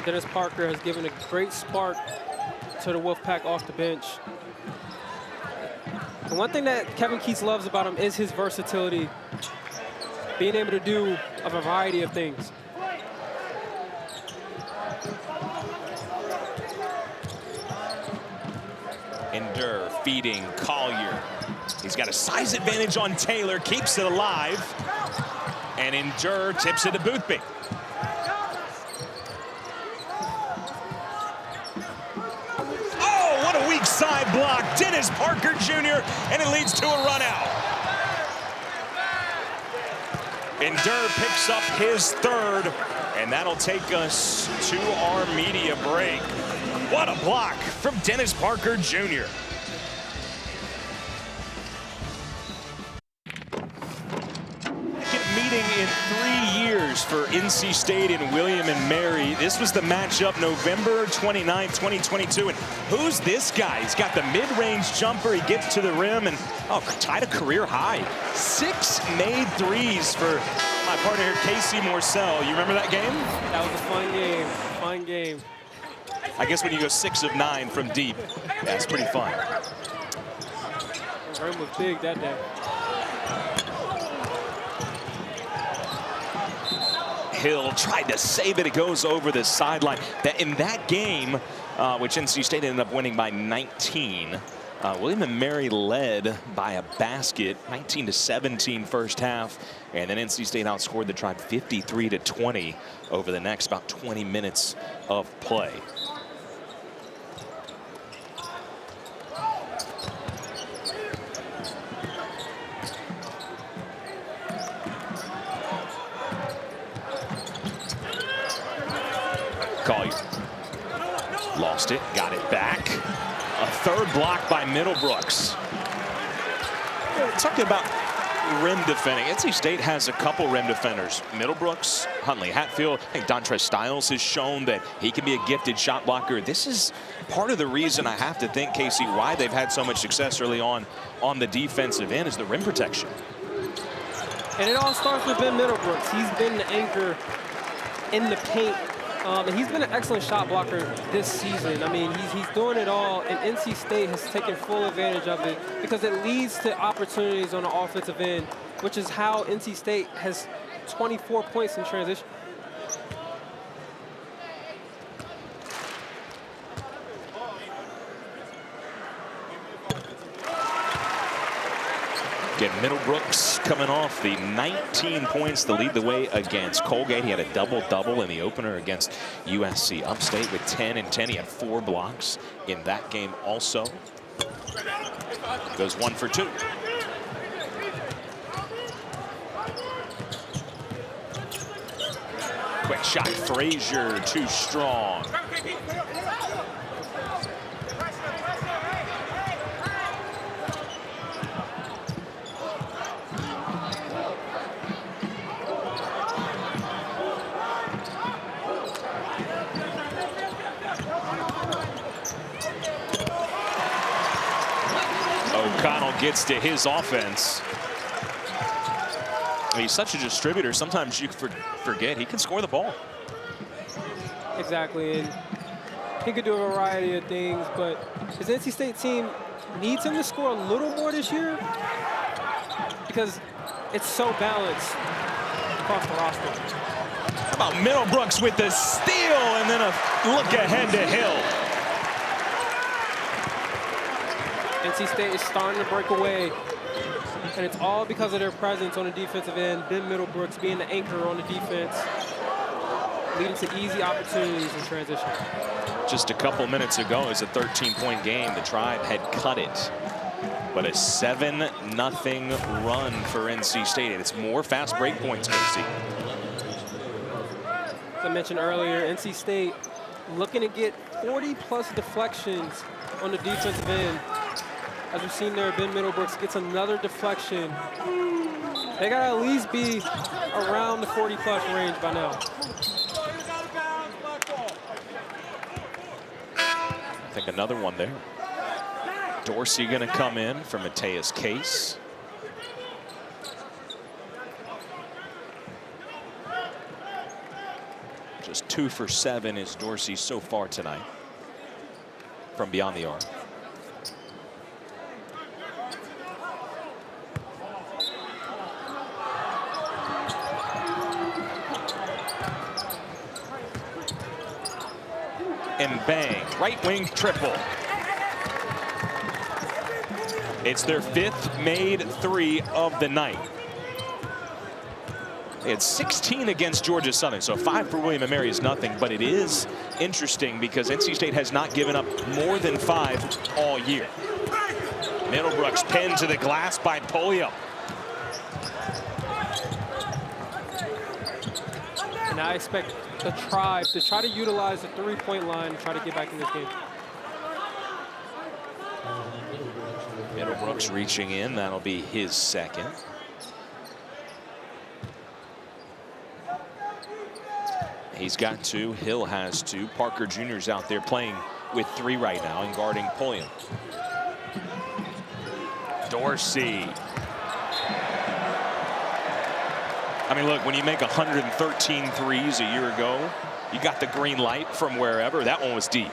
Dennis Parker has given a great spark to the Wolfpack off the bench. And one thing that Kevin Keats loves about him is his versatility, being able to do a variety of things. Endure feeding Collier. He's got a size advantage on Taylor, keeps it alive. And Endure tips it to Boothby. Oh, what a weak side block. Dennis Parker Jr. and it leads to a run out. Endure picks up his 3rd, and that'll take us to our media break. What a block from Dennis Parker Jr. Meeting in 3 years for NC State and William & Mary. This was the matchup November 29, 2022. And who's this guy? He's got the mid-range jumper. He gets to the rim and, tied a career high. 6 made threes for my partner here, Casey Morcell. You remember that game? That was a fun game. Fun game. I guess when you go 6 of 9 from deep, that's pretty fun. The rim was big that day. Hill tried to save it. It goes over the sideline. In that game, which NC State ended up winning by 19, William & Mary led by a basket, 19-17 first half, and then NC State outscored the Tribe 53-20 over the next about 20 minutes of play. Collier lost it, got it back. A 3rd block by Middlebrooks. Talking about rim defending, NC State has a couple rim defenders. Middlebrooks, Huntley Hatfield. I think Dontre Styles has shown that he can be a gifted shot blocker. This is part of the reason I have to think, Casey, why they've had so much success early on the defensive end is the rim protection. And it all starts with Ben Middlebrooks. He's been the anchor in the paint. And he's been an excellent shot blocker this season. I mean, he's doing it all, and NC State has taken full advantage of it because it leads to opportunities on the offensive end, which is how NC State has 24 points in transition. Again, Middlebrooks coming off the 19 points to lead the way against Colgate. He had a double-double in the opener against USC Upstate with 10 and 10. He had 4 blocks in that game also. Goes 1 for 2. Quick shot, Frazier, too strong. O'Connell gets to his offense. He's such a distributor. Sometimes you forget he can score the ball. Exactly. And He could do a variety of things, but his NC State team needs him to score a little more this year because it's so balanced across the roster. How about Middlebrooks with the steal and then a look ahead to Hill. NC State is starting to break away, and it's all because of their presence on the defensive end. Ben Middlebrooks being the anchor on the defense, leading to easy opportunities in transition. Just a couple minutes ago, it was a 13-point game. The Tribe had cut it. But a 7-0 run for NC State. And it's more fast break points, Casey. As I mentioned earlier, NC State looking to get 40-plus deflections on the defensive end. As we've seen there, Ben Middlebrooks gets another deflection. They got to at least be around the 40-plus range by now. I think another one there. Dorsey going to come in for Mateus Case. Just 2 for 7 is Dorsey so far tonight from beyond the arc. And bang, right wing triple. It's their 5th made 3 of the night. They had 16 against Georgia Southern, so 5 for William & Mary is nothing, but it is interesting because NC State has not given up more than 5 all year. Middlebrooks pinned to the glass by Polio. And I expect the Tribe to try to utilize the 3-point line and try to get back in this game. Middlebrooks reaching in, that'll be his 2nd. He's got 2, Hill has 2. Parker Jr.'s out there playing with 3 right now and guarding Pulliam. Dorsey. I mean, look, when you make 113 threes a year ago, you got the green light from wherever. That one was deep.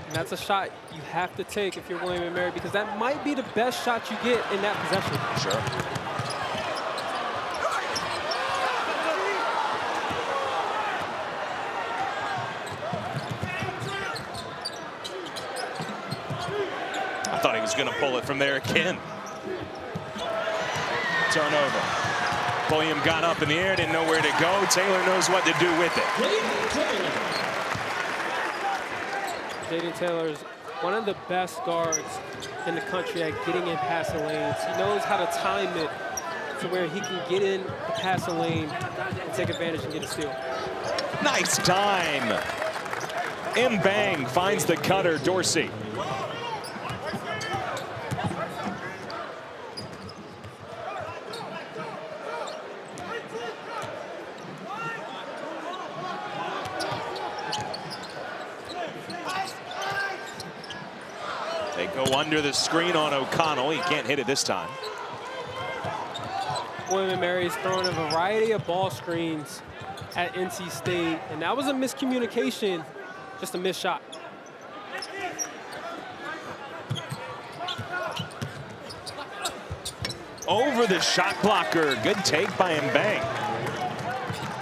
And that's a shot you have to take if you're William & Mary, because that might be the best shot you get in that possession. Sure. I thought he was going to pull it from there again. Turnover. Pulliam got up in the air, didn't know where to go. Taylor knows what to do with it. Jaden Taylor is one of the best guards in the country at getting in passing lanes. He knows how to time it to where he can get in the passing lane and take advantage and get a steal. Nice time. Mbang finds the cutter, Dorsey. They go under the screen on O'Connell. He can't hit it this time. William & Mary is throwing a variety of ball screens at NC State, and that was a miscommunication, just a missed shot. Over the shot blocker. Good take by Mbang.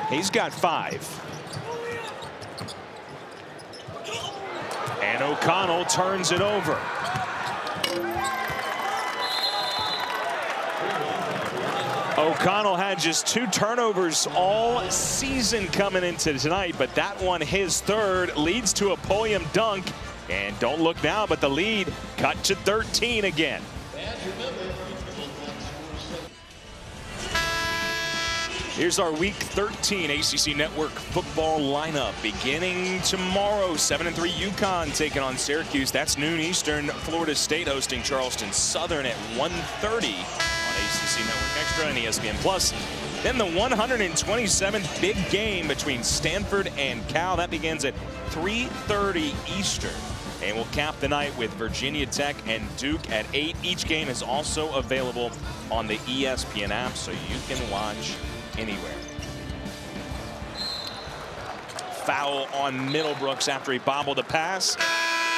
He's got 5. And O'Connell turns it over. O'Connell had just 2 turnovers all season coming into tonight, but that one, his 3rd, leads to a Pulliam dunk. And don't look now, but the lead cut to 13 again. Here's our Week 13 ACC Network football lineup. Beginning tomorrow, 7-3 UConn taking on Syracuse. That's noon Eastern. Florida State hosting Charleston Southern at 1:30 on ACC Network Extra and ESPN Plus. Then the 127th big game between Stanford and Cal. That begins at 3:30 Eastern. And we'll cap the night with Virginia Tech and Duke at 8. Each game is also available on the ESPN app, so you can watch anywhere. foul on Middlebrooks after he bobbled a pass.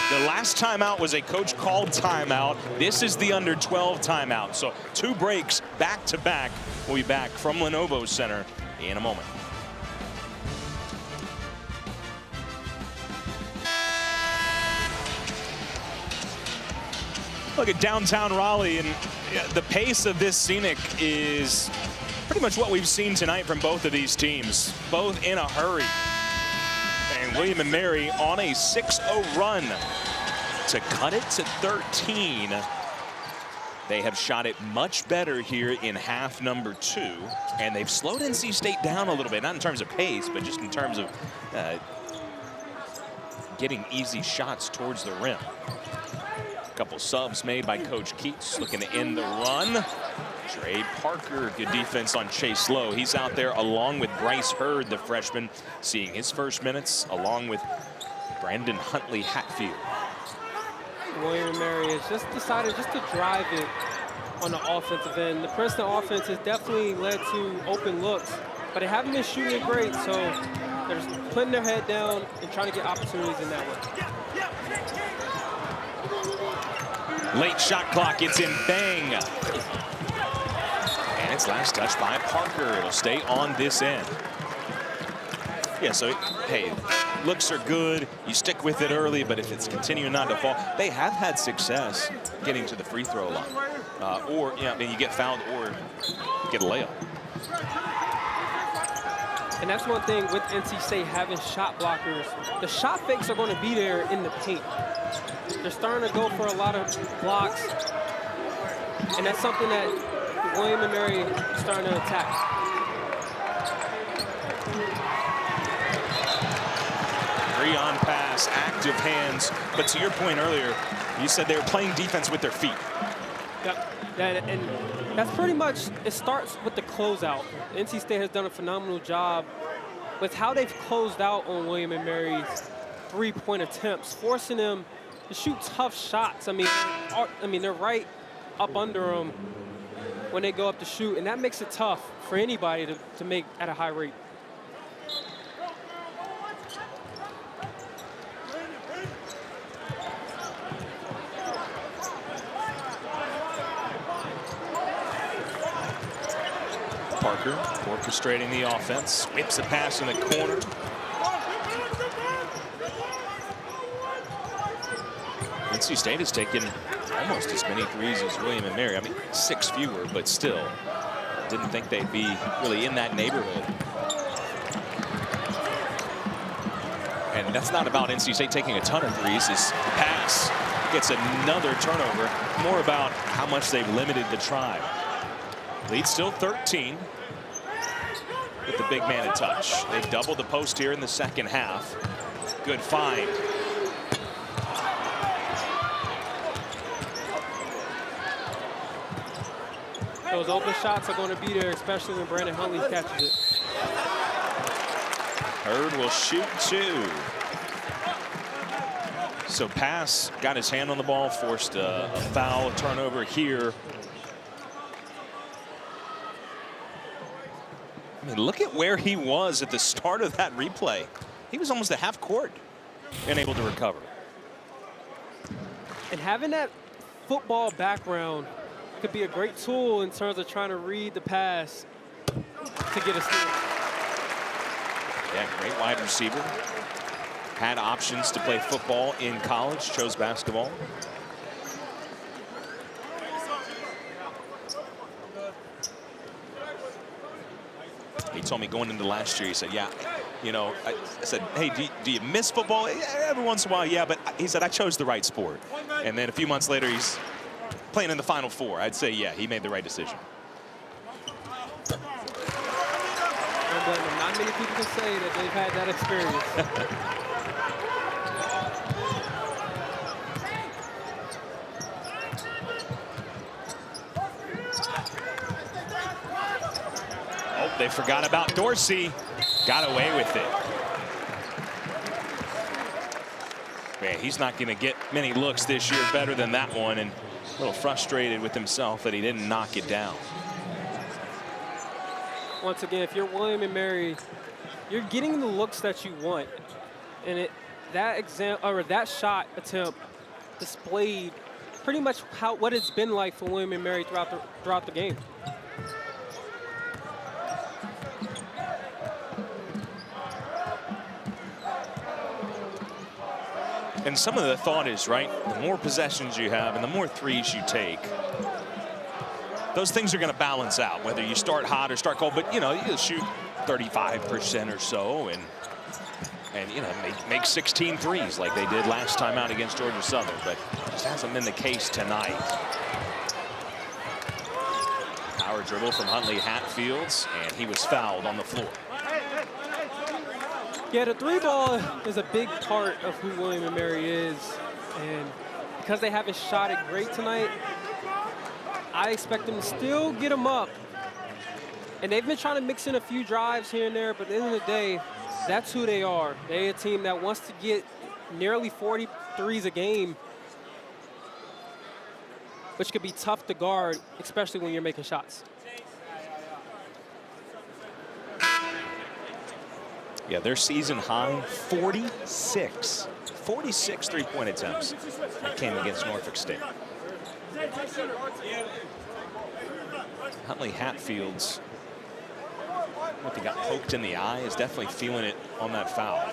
The last timeout was a coach-called timeout. This is the under-12 timeout. So 2 breaks back-to-back. We'll be back from Lenovo Center in a moment. Look at downtown Raleigh, and the pace of this scenic is pretty much what we've seen tonight from both of these teams, both in a hurry. And William & Mary on a 6-0 run to cut it to 13. They have shot it much better here in half number 2, and they've slowed NC State down a little bit, not in terms of pace, but just in terms of getting easy shots towards the rim. A couple subs made by Coach Keats, looking to end the run. Trey Parker, good defense on Chase Lowe. He's out there along with Bryce Hurd, the freshman, seeing his first minutes, along with Brandon Huntley Hatfield. William & Mary has just decided just to drive it on the offensive end. The Princeton offense has definitely led to open looks, but they haven't been shooting it great, so they're just putting their head down and trying to get opportunities in that way. Late shot clock, it's in, bang. And it's last touch by Parker. It'll stay on this end. Yeah, so, hey, looks are good. You stick with it early, but if it's continuing not to fall, they have had success getting to the free throw line. Or, you know, you get fouled or get a layup. And that's one thing with NC State having shot blockers. The shot fakes are going to be there in the paint. They're starting to go for a lot of blocks, and that's something that William & Mary is starting to attack. On pass, active hands. But to your point earlier, you said they were playing defense with their feet. Yep, and that's pretty much, it starts with the closeout. NC State has done a phenomenal job with how they've closed out on William & Mary's three-point attempts, forcing them to shoot tough shots. I mean, they're right up under them when they go up to shoot, and that makes it tough for anybody to make at a high rate. Parker orchestrating the offense, whips a pass in the corner. NC State has taken almost as many threes as William & Mary. I mean, 6 fewer, but still didn't think they'd be really in that neighborhood. And that's not about NC State taking a ton of threes. This pass gets another turnover. More about how much they've limited the Tribe. Lead still 13 with the big man in touch. They've doubled the post here in the second half. Good find. Those open shots are going to be there, especially when Brandon Huntley catches it. Hurd will shoot 2. So Pass got his hand on the ball, forced a foul, a turnover here. I mean, look at where he was at the start of that replay. He was almost a half court and able to recover. And having that football background could be a great tool in terms of trying to read the pass to get a steal. Yeah, great wide receiver. Had options to play football in college, chose basketball. He told me going into last year, he said, yeah, you know, I said, hey, do you miss football? Yeah, every once in a while, yeah, but he said, I chose the right sport. And then a few months later, he's playing in the Final Four. I'd say, yeah, he made the right decision. Not many people can say that they've had that experience. They forgot about Dorsey. Got away with it. Man, he's not going to get many looks this year better than that one, and a little frustrated with himself that he didn't knock it down. Once again, if you're William & Mary, you're getting the looks that you want, and that shot attempt displayed pretty much what it's been like for William & Mary throughout the game. And some of the thought is, right, the more possessions you have and the more threes you take, those things are going to balance out, whether you start hot or start cold. But, you know, you'll shoot 35% or so and you know, make 16 threes like they did last time out against Georgia Southern. But just hasn't been the case tonight. Power dribble from Huntley Hatfields, and he was fouled on the floor. Yeah, the three ball is a big part of who William & Mary is. And because they haven't shot it great tonight, I expect them to still get them up. And they've been trying to mix in a few drives here and there, but at the end of the day, that's who they are. They're a team that wants to get nearly 40 threes a game, which could be tough to guard, especially when you're making shots. Yeah, their season high, 46. 46 three-point attempts. That came against Norfolk State. Huntley Hatfields, if he got poked in the eye, is definitely feeling it on that foul.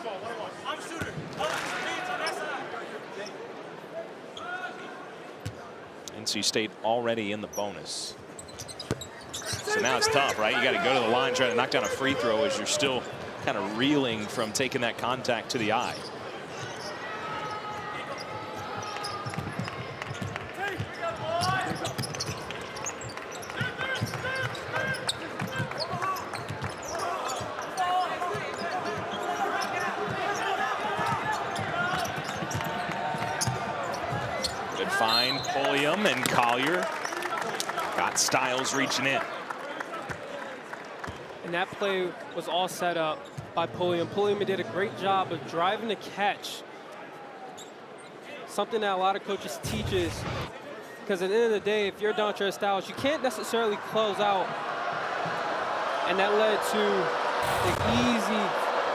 NC State already in the bonus. So now it's tough, right? You got to go to the line, try to knock down a free throw as you're still kind of reeling from taking that contact to the eye. Good find, Pulliam and Collier. Got Styles reaching in. And that play was all set up by Pulliam. Pulliam did a great job of driving the catch. Something that a lot of coaches teaches, because at the end of the day, if you're Dontre Styles, you can't necessarily close out. And that led to the easy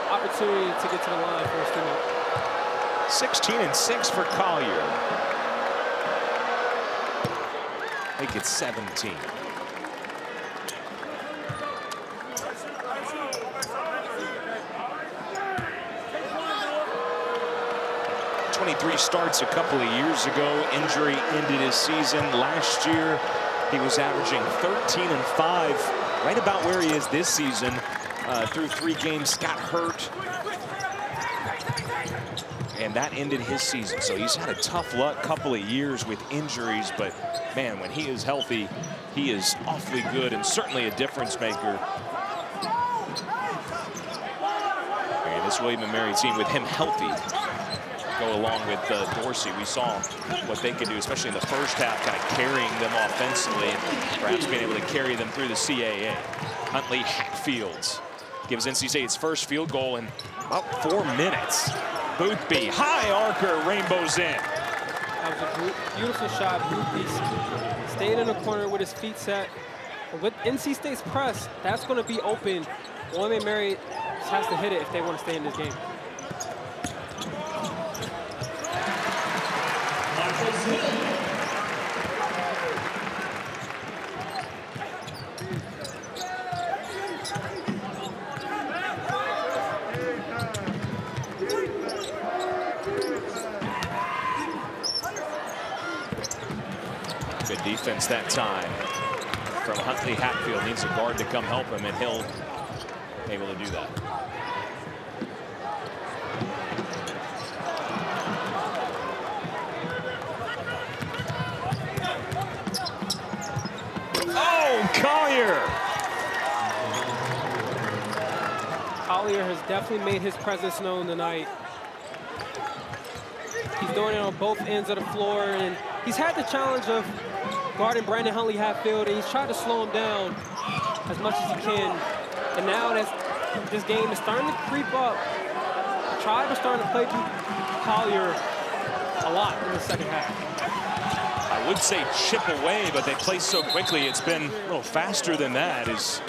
opportunity to get to the line for a student. 16 and 6 for Collier. Make it 17. 23 starts a couple of years ago. Injury ended his season. Last year, he was averaging 13 and 5, right about where he is this season. Through 3 games, got hurt, and that ended his season. So he's had a tough luck couple of years with injuries, but man, when he is healthy, he is awfully good and certainly a difference maker. And this William & Mary team, with him healthy, go along with Dorsey. We saw what they could do, especially in the first half, kind of carrying them offensively and perhaps being able to carry them through the CAA. Huntley Hatfields gives NC State its first field goal in about 4 minutes. Boothby, high archer, rainbows in. That was a beautiful shot. Boothby stayed in the corner with his feet set. But with NC State's press, that's going to be open. William & Mary has to hit it if they want to stay in this game. Good defense that time from Huntley Hatfield. Needs a guard to come help him, and he'll be able to do that. Oh, Collier! Collier has definitely made his presence known tonight. He's doing it on both ends of the floor, and he's had the challenge of guarding Brandon Huntley Hatfield, and he's tried to slow him down as much as he can. And now that this game is starting to creep up, the Tribe is starting to play through Collier a lot in the second half. I would say chip away, but they play so quickly. It's been a little faster than that. As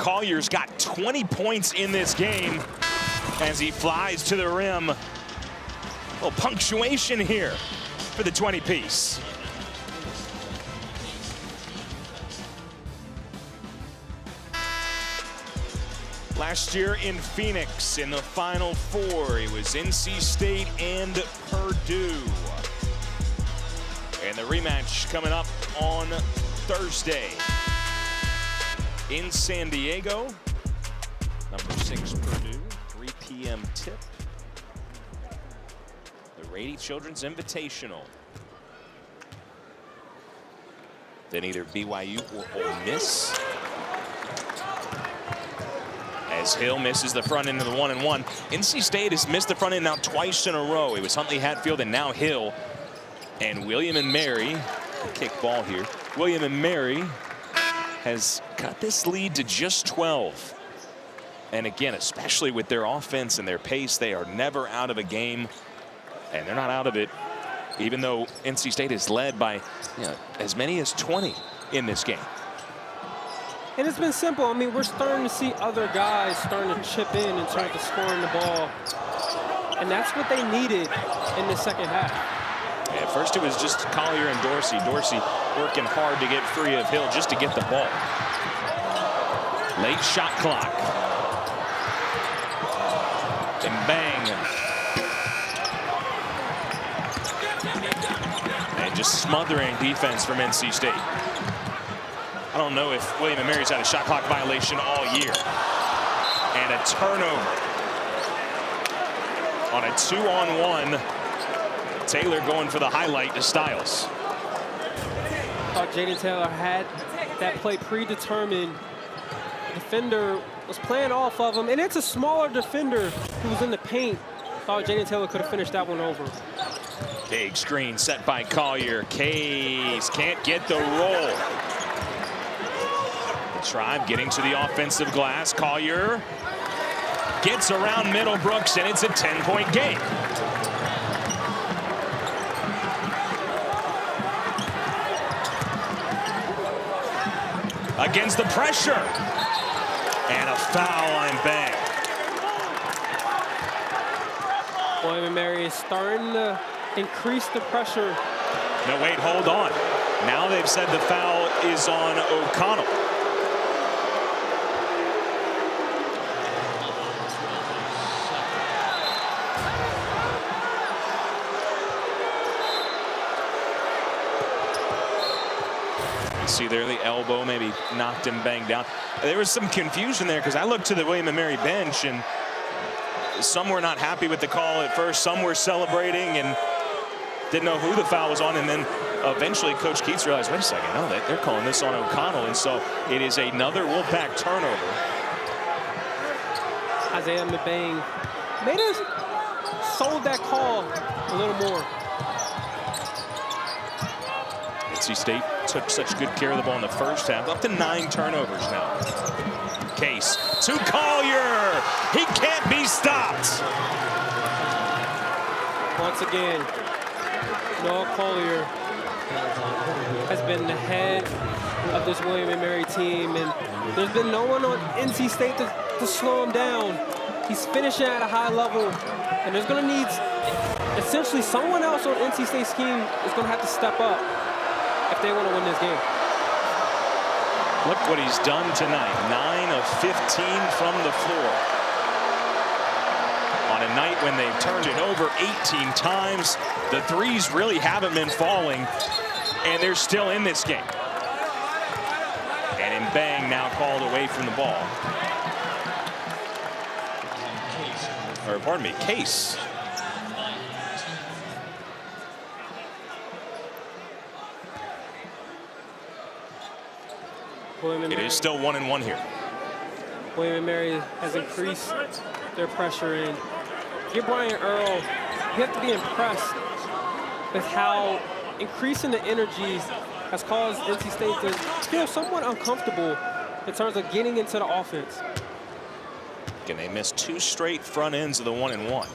Collier's got 20 points in this game as he flies to the rim. A little punctuation here for the 20-piece. Last year in Phoenix in the Final Four, it was NC State and Purdue. And the rematch coming up on Thursday in San Diego. Number 6 Purdue, 3 p.m. tip. The Rady Children's Invitational. Then either BYU or Ole Miss. As Hill misses the front end of the 1-and-1. NC State has missed the front end now twice in a row. It was Huntley Hatfield and now Hill. And William and Mary, kick ball here. William and Mary has got this lead to just 12. And again, especially with their offense and their pace, they are never out of a game. And they're not out of it, even though NC State is led by as many as 20 in this game. And it's been simple. I mean, we're starting to see other guys starting to chip in terms of scoring the ball. And that's what they needed in the second half. At first it was just Collier and Dorsey. Dorsey working hard to get free of Hill just to get the ball. Late shot clock. And bang. And just smothering defense from NC State. I don't know if William and Mary's had a shot clock violation all year. And a turnover on a 2-on-1. Taylor going for the highlight to Styles. Thought Jaden Taylor had that play predetermined. The defender was playing off of him, and it's a smaller defender who was in the paint. Thought Jaden Taylor could have finished that one over. Big screen set by Collier. Case can't get the roll. The Tribe getting to the offensive glass. Collier gets around Middlebrooks, and it's a 10-point game. Against the pressure. And a foul line bang. William and Mary is starting to increase the pressure. No, wait, hold on. Now they've said the foul is on O'Connell. See there, the elbow maybe knocked him banged down. There was some confusion there because I looked to the William and Mary bench and some were not happy with the call at first. Some were celebrating and didn't know who the foul was on. And then eventually Coach Keats realized, wait a second, no, they're calling this on O'Connell. And so it is another Wolfpack turnover. Isaiah McBain made us sold that call a little more. NC State took such good care of the ball in the first half. Up to 9 turnovers now. Case to Collier. He can't be stopped. Once again, Noah Collier has been the head of this William and Mary team, and there's been no one on NC State to slow him down. He's finishing at a high level, and there's going to need essentially someone else on NC State's team is going to have to step up if they want to win this game. Look what he's done tonight. 9 of 15 from the floor. On a night when they've turned it over 18 times, the threes really haven't been falling, and they're still in this game. And Mbang now called away from the ball. Or pardon me, Case. It is still 1-1 here. William and Mary has increased their pressure, and give Brian Earl, you have to be impressed with how increasing the energies has caused NC State to feel somewhat uncomfortable in terms of getting into the offense. Again, they missed 2 straight front ends of the 1-and-1.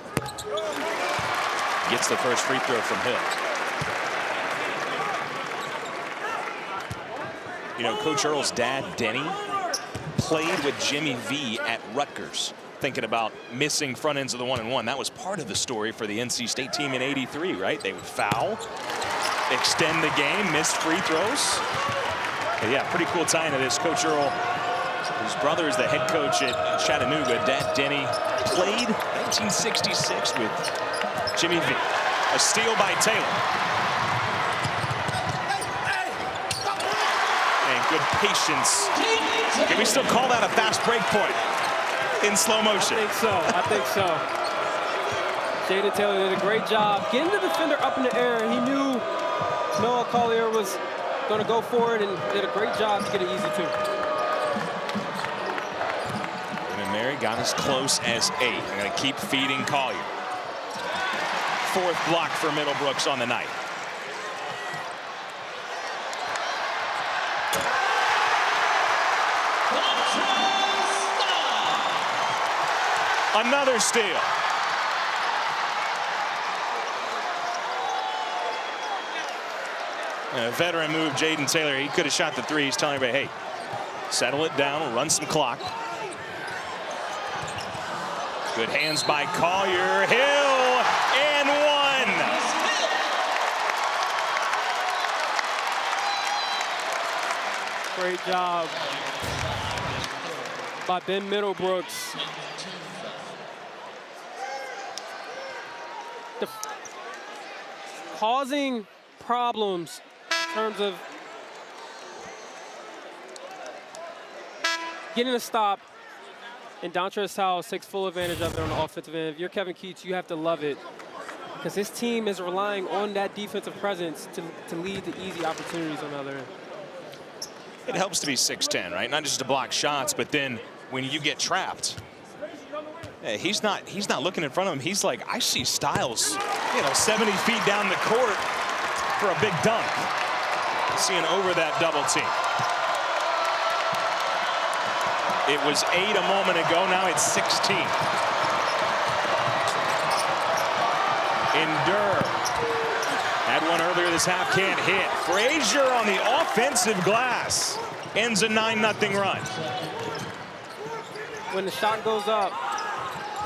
Gets the first free throw from Hill. You know, Coach Earl's dad, Denny, played with Jimmy V at Rutgers. Thinking about missing front ends of the 1-and-1. That was part of the story for the NC State team in '83, right? They would foul, extend the game, miss free throws. But yeah, pretty cool tie into this. Coach Earl, his brother is the head coach at Chattanooga. Dad Denny played 1966 with Jimmy V. A steal by Taylor. And good patience. Can we still call that a fast break point in slow motion? I think so. I think so. Jaden Taylor did a great job getting the defender up in the air. He knew Noah Collier was going to go for it and did a great job to get it easy too. And Mary got as close as 8. They're going to keep feeding Collier. 4th block for Middlebrooks on the night. Another steal. A veteran move, Jaden Taylor. He could have shot the 3. He's telling everybody, hey, settle it down, run some clock. Good hands by Collier. Hill and 1. Great job by Ben Middlebrooks. Causing problems in terms of getting a stop, and Dontrez Howell takes full advantage of it on the offensive end. If you're Kevin Keats, you have to love it, because this team is relying on that defensive presence to lead to easy opportunities on the other end. It helps to be 6'10", right? Not just to block shots, but then when you get trapped, he's not looking in front of him. He's like, I see Styles, 70 feet down the court for a big dunk. Seeing over that double team. It was 8 a moment ago. Now it's 16. Endure. Had one earlier this half, can't hit. Frazier on the offensive glass. Ends a 9-0 run. When the shot goes up,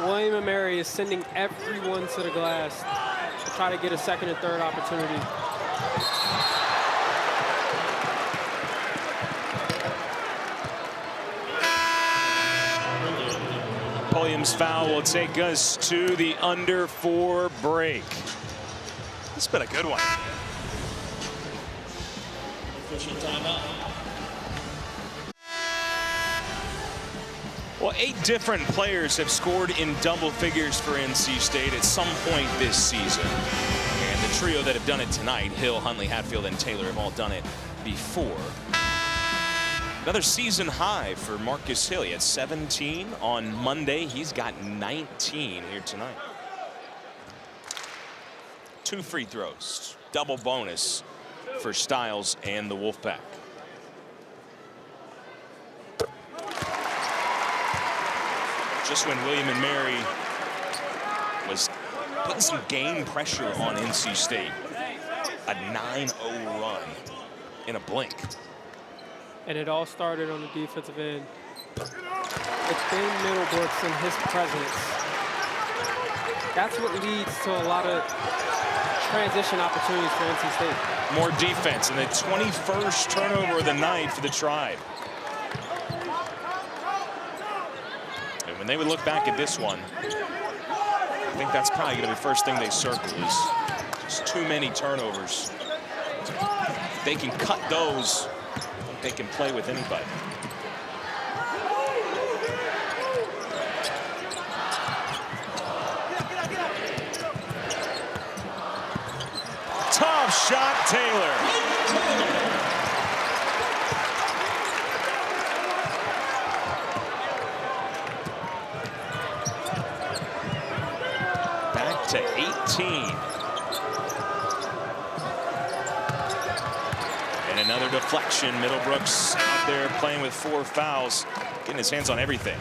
William and Mary is sending everyone to the glass to try to get a second and third opportunity. Williams' foul will take us to the under 4 break. It's been a good one. Well, 8 different players have scored in double figures for NC State at some point this season. And the trio that have done it tonight, Hill, Huntley, Hatfield, and Taylor, have all done it before. Another season high for Marcus Hill. He had 17 on Monday. He's got 19 here tonight. 2 free throws. Double bonus for Styles and the Wolfpack. Just when William and Mary was putting some game pressure on NC State. A 9-0 run in a blink. And it all started on the defensive end. It's Ben Middlebrooks and his presence. That's what leads to a lot of transition opportunities for NC State. More defense, and the 21st turnover of the night for the Tribe. And when they would look back at this one, I think that's probably going to be the first thing they circle, is just too many turnovers. If they can cut those, they can play with anybody. Tough shot, Taylor. Back to 18. And another deflection. Middlebrooks out there playing with 4 fouls, getting his hands on everything.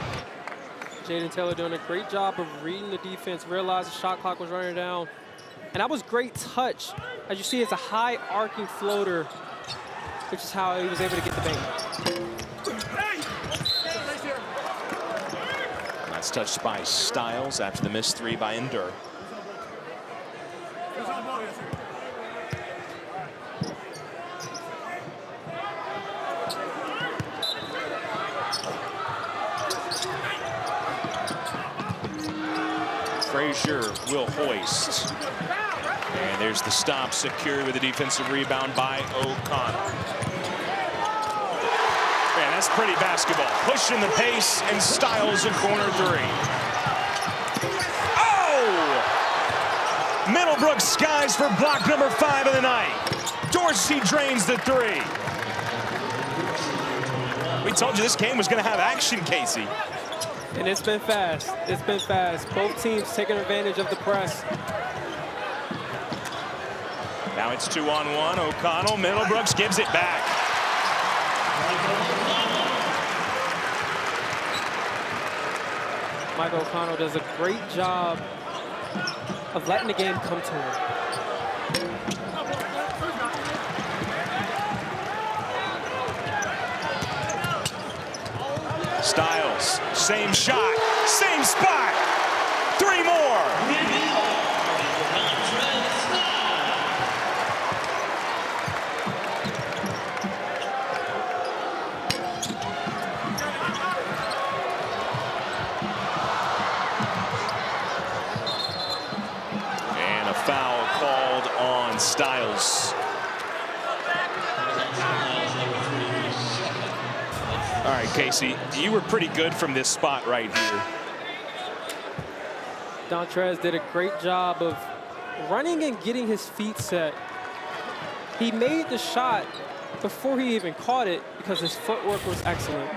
Jaden Taylor doing a great job of reading the defense, realized the shot clock was running down. And that was great touch. As you see, it's a high arcing floater, which is how he was able to get the bank. That's touched by Styles after the missed 3 by Endur. Frazier will hoist. And there's the stop, secured with a defensive rebound by O'Connell. Man, that's pretty basketball. Pushing the pace, and Styles in corner 3. Oh! Middlebrook skies for block number 5 of the night. Dorsey drains the 3. We told you this game was going to have action, Casey. And it's been fast. It's been fast. Both teams taking advantage of the press. Now it's 2-on-1. O'Connell, Middlebrooks gives it back. Mike O'Connell does a great job of letting the game come to him. Styles, same shot, same spot. 3 more. And a foul called on Styles. All right, Casey, you were pretty good from this spot right here. Dontrez did a great job of running and getting his feet set. He made the shot before he even caught it because his footwork was excellent.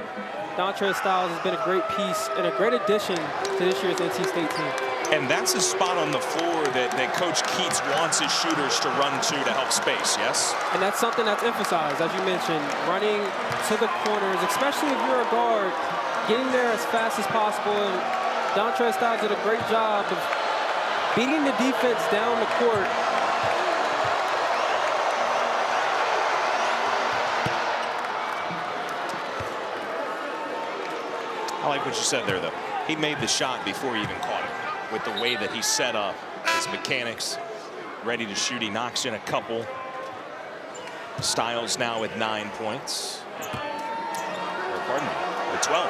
Dontrez Styles has been a great piece and a great addition to this year's NC State team. And that's a spot on the floor that Coach Keats wants his shooters to run to help space, yes? And that's something that's emphasized, as you mentioned, running to the corners, especially if you're a guard, getting there as fast as possible. And Dontrez Styles did a great job of beating the defense down the court. I like what you said there, though. He made the shot before he even caught it. With the way that he set up his mechanics, ready to shoot. He knocks in a couple. Styles now with 9 points. Pardon me, with 12.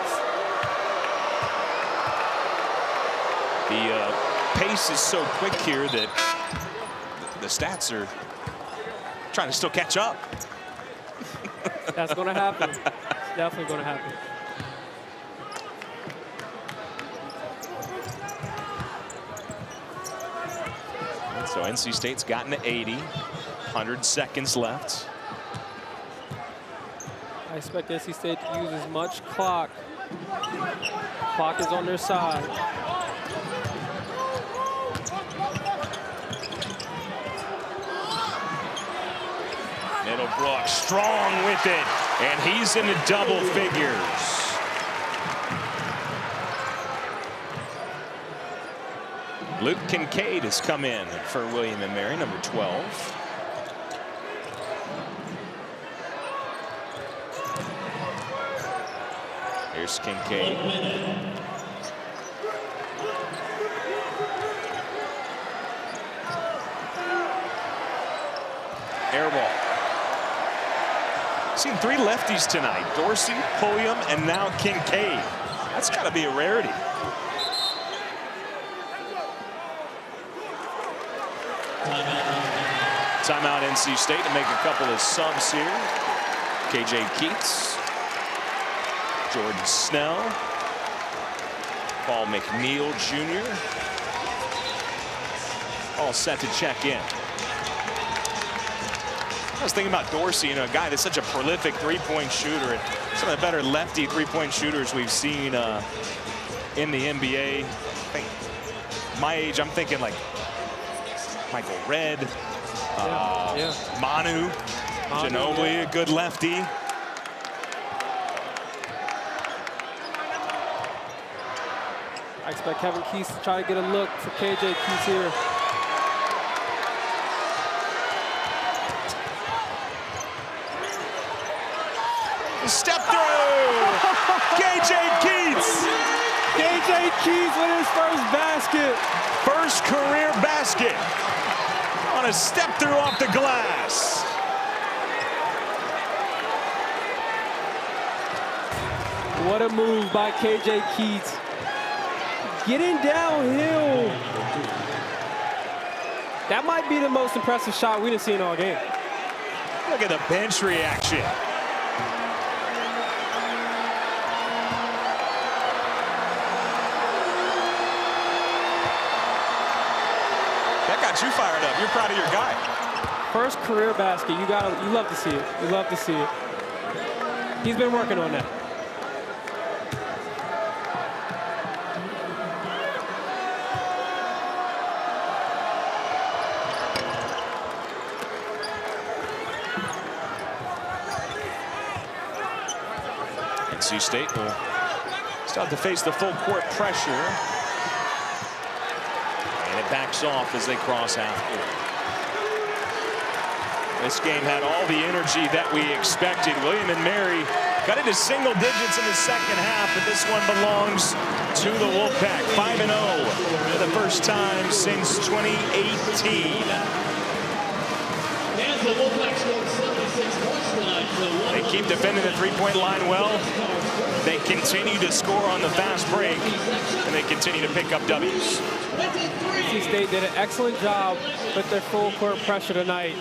The pace is so quick here that the stats are trying to still catch up. That's going to happen. Definitely going to happen. So NC State's gotten to 80. 100 seconds left. I expect NC State to use as much clock. Clock is on their side. Middlebrook strong with it, and he's in the double figures. Luke Kincaid has come in for William & Mary, number 12. Here's Kincaid. Air ball. Seen 3 lefties tonight. Dorsey, Pulliam, and now Kincaid. That's got to be a rarity. Timeout NC State to make a couple of subs here. KJ Keats, Jordan Snell, Paul McNeil Jr. all set to check in. I was thinking about Dorsey, you know, a guy that's such a prolific three-point shooter, and some of the better lefty three-point shooters we've seen in the NBA. I think my age, I'm thinking like Michael Redd, Manu Ginobili, a good lefty. I expect Kevin Keats to try to get a look for KJ Keats here. Step through! KJ Keats! KJ Keats with his first basket. First career basket on a step through off the glass. What a move by KJ Keats. Getting downhill. That might be the most impressive shot we've seen all game. Look at the bench reaction. That got you fired up. You're proud of your guy. First career basket. You love to see it. You love to see it. He's been working on that. NC State will start to face the full court pressure. And it backs off as they cross half court. This game had all the energy that we expected. William and Mary got into single digits in the second half, but this one belongs to the Wolfpack. 5-0 for the first time since 2018. They keep defending the three-point line well. They continue to score on the fast break, and they continue to pick up W's. NC State did an excellent job with their full court pressure tonight.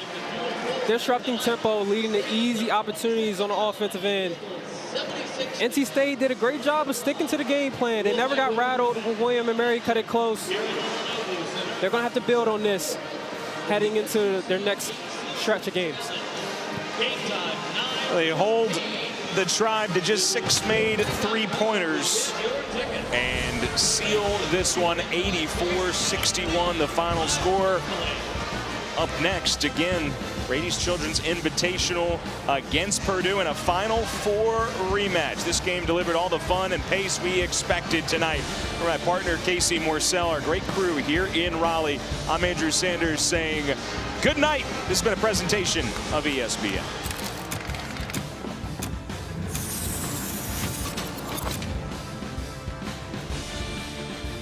Disrupting tempo, leading to easy opportunities on the offensive end. NC State did a great job of sticking to the game plan. They never got rattled when William and Mary cut it close. They're going to have to build on this heading into their next stretch of games. They hold the Tribe to just 6 made three-pointers and seal this one 84-61, the final score. Up next, again, Brady's Children's Invitational against Purdue in a Final Four rematch. This game delivered all the fun and pace we expected tonight. For my partner, Casey Morcell, our great crew here in Raleigh, I'm Andrew Sanders saying good night. This has been a presentation of ESPN.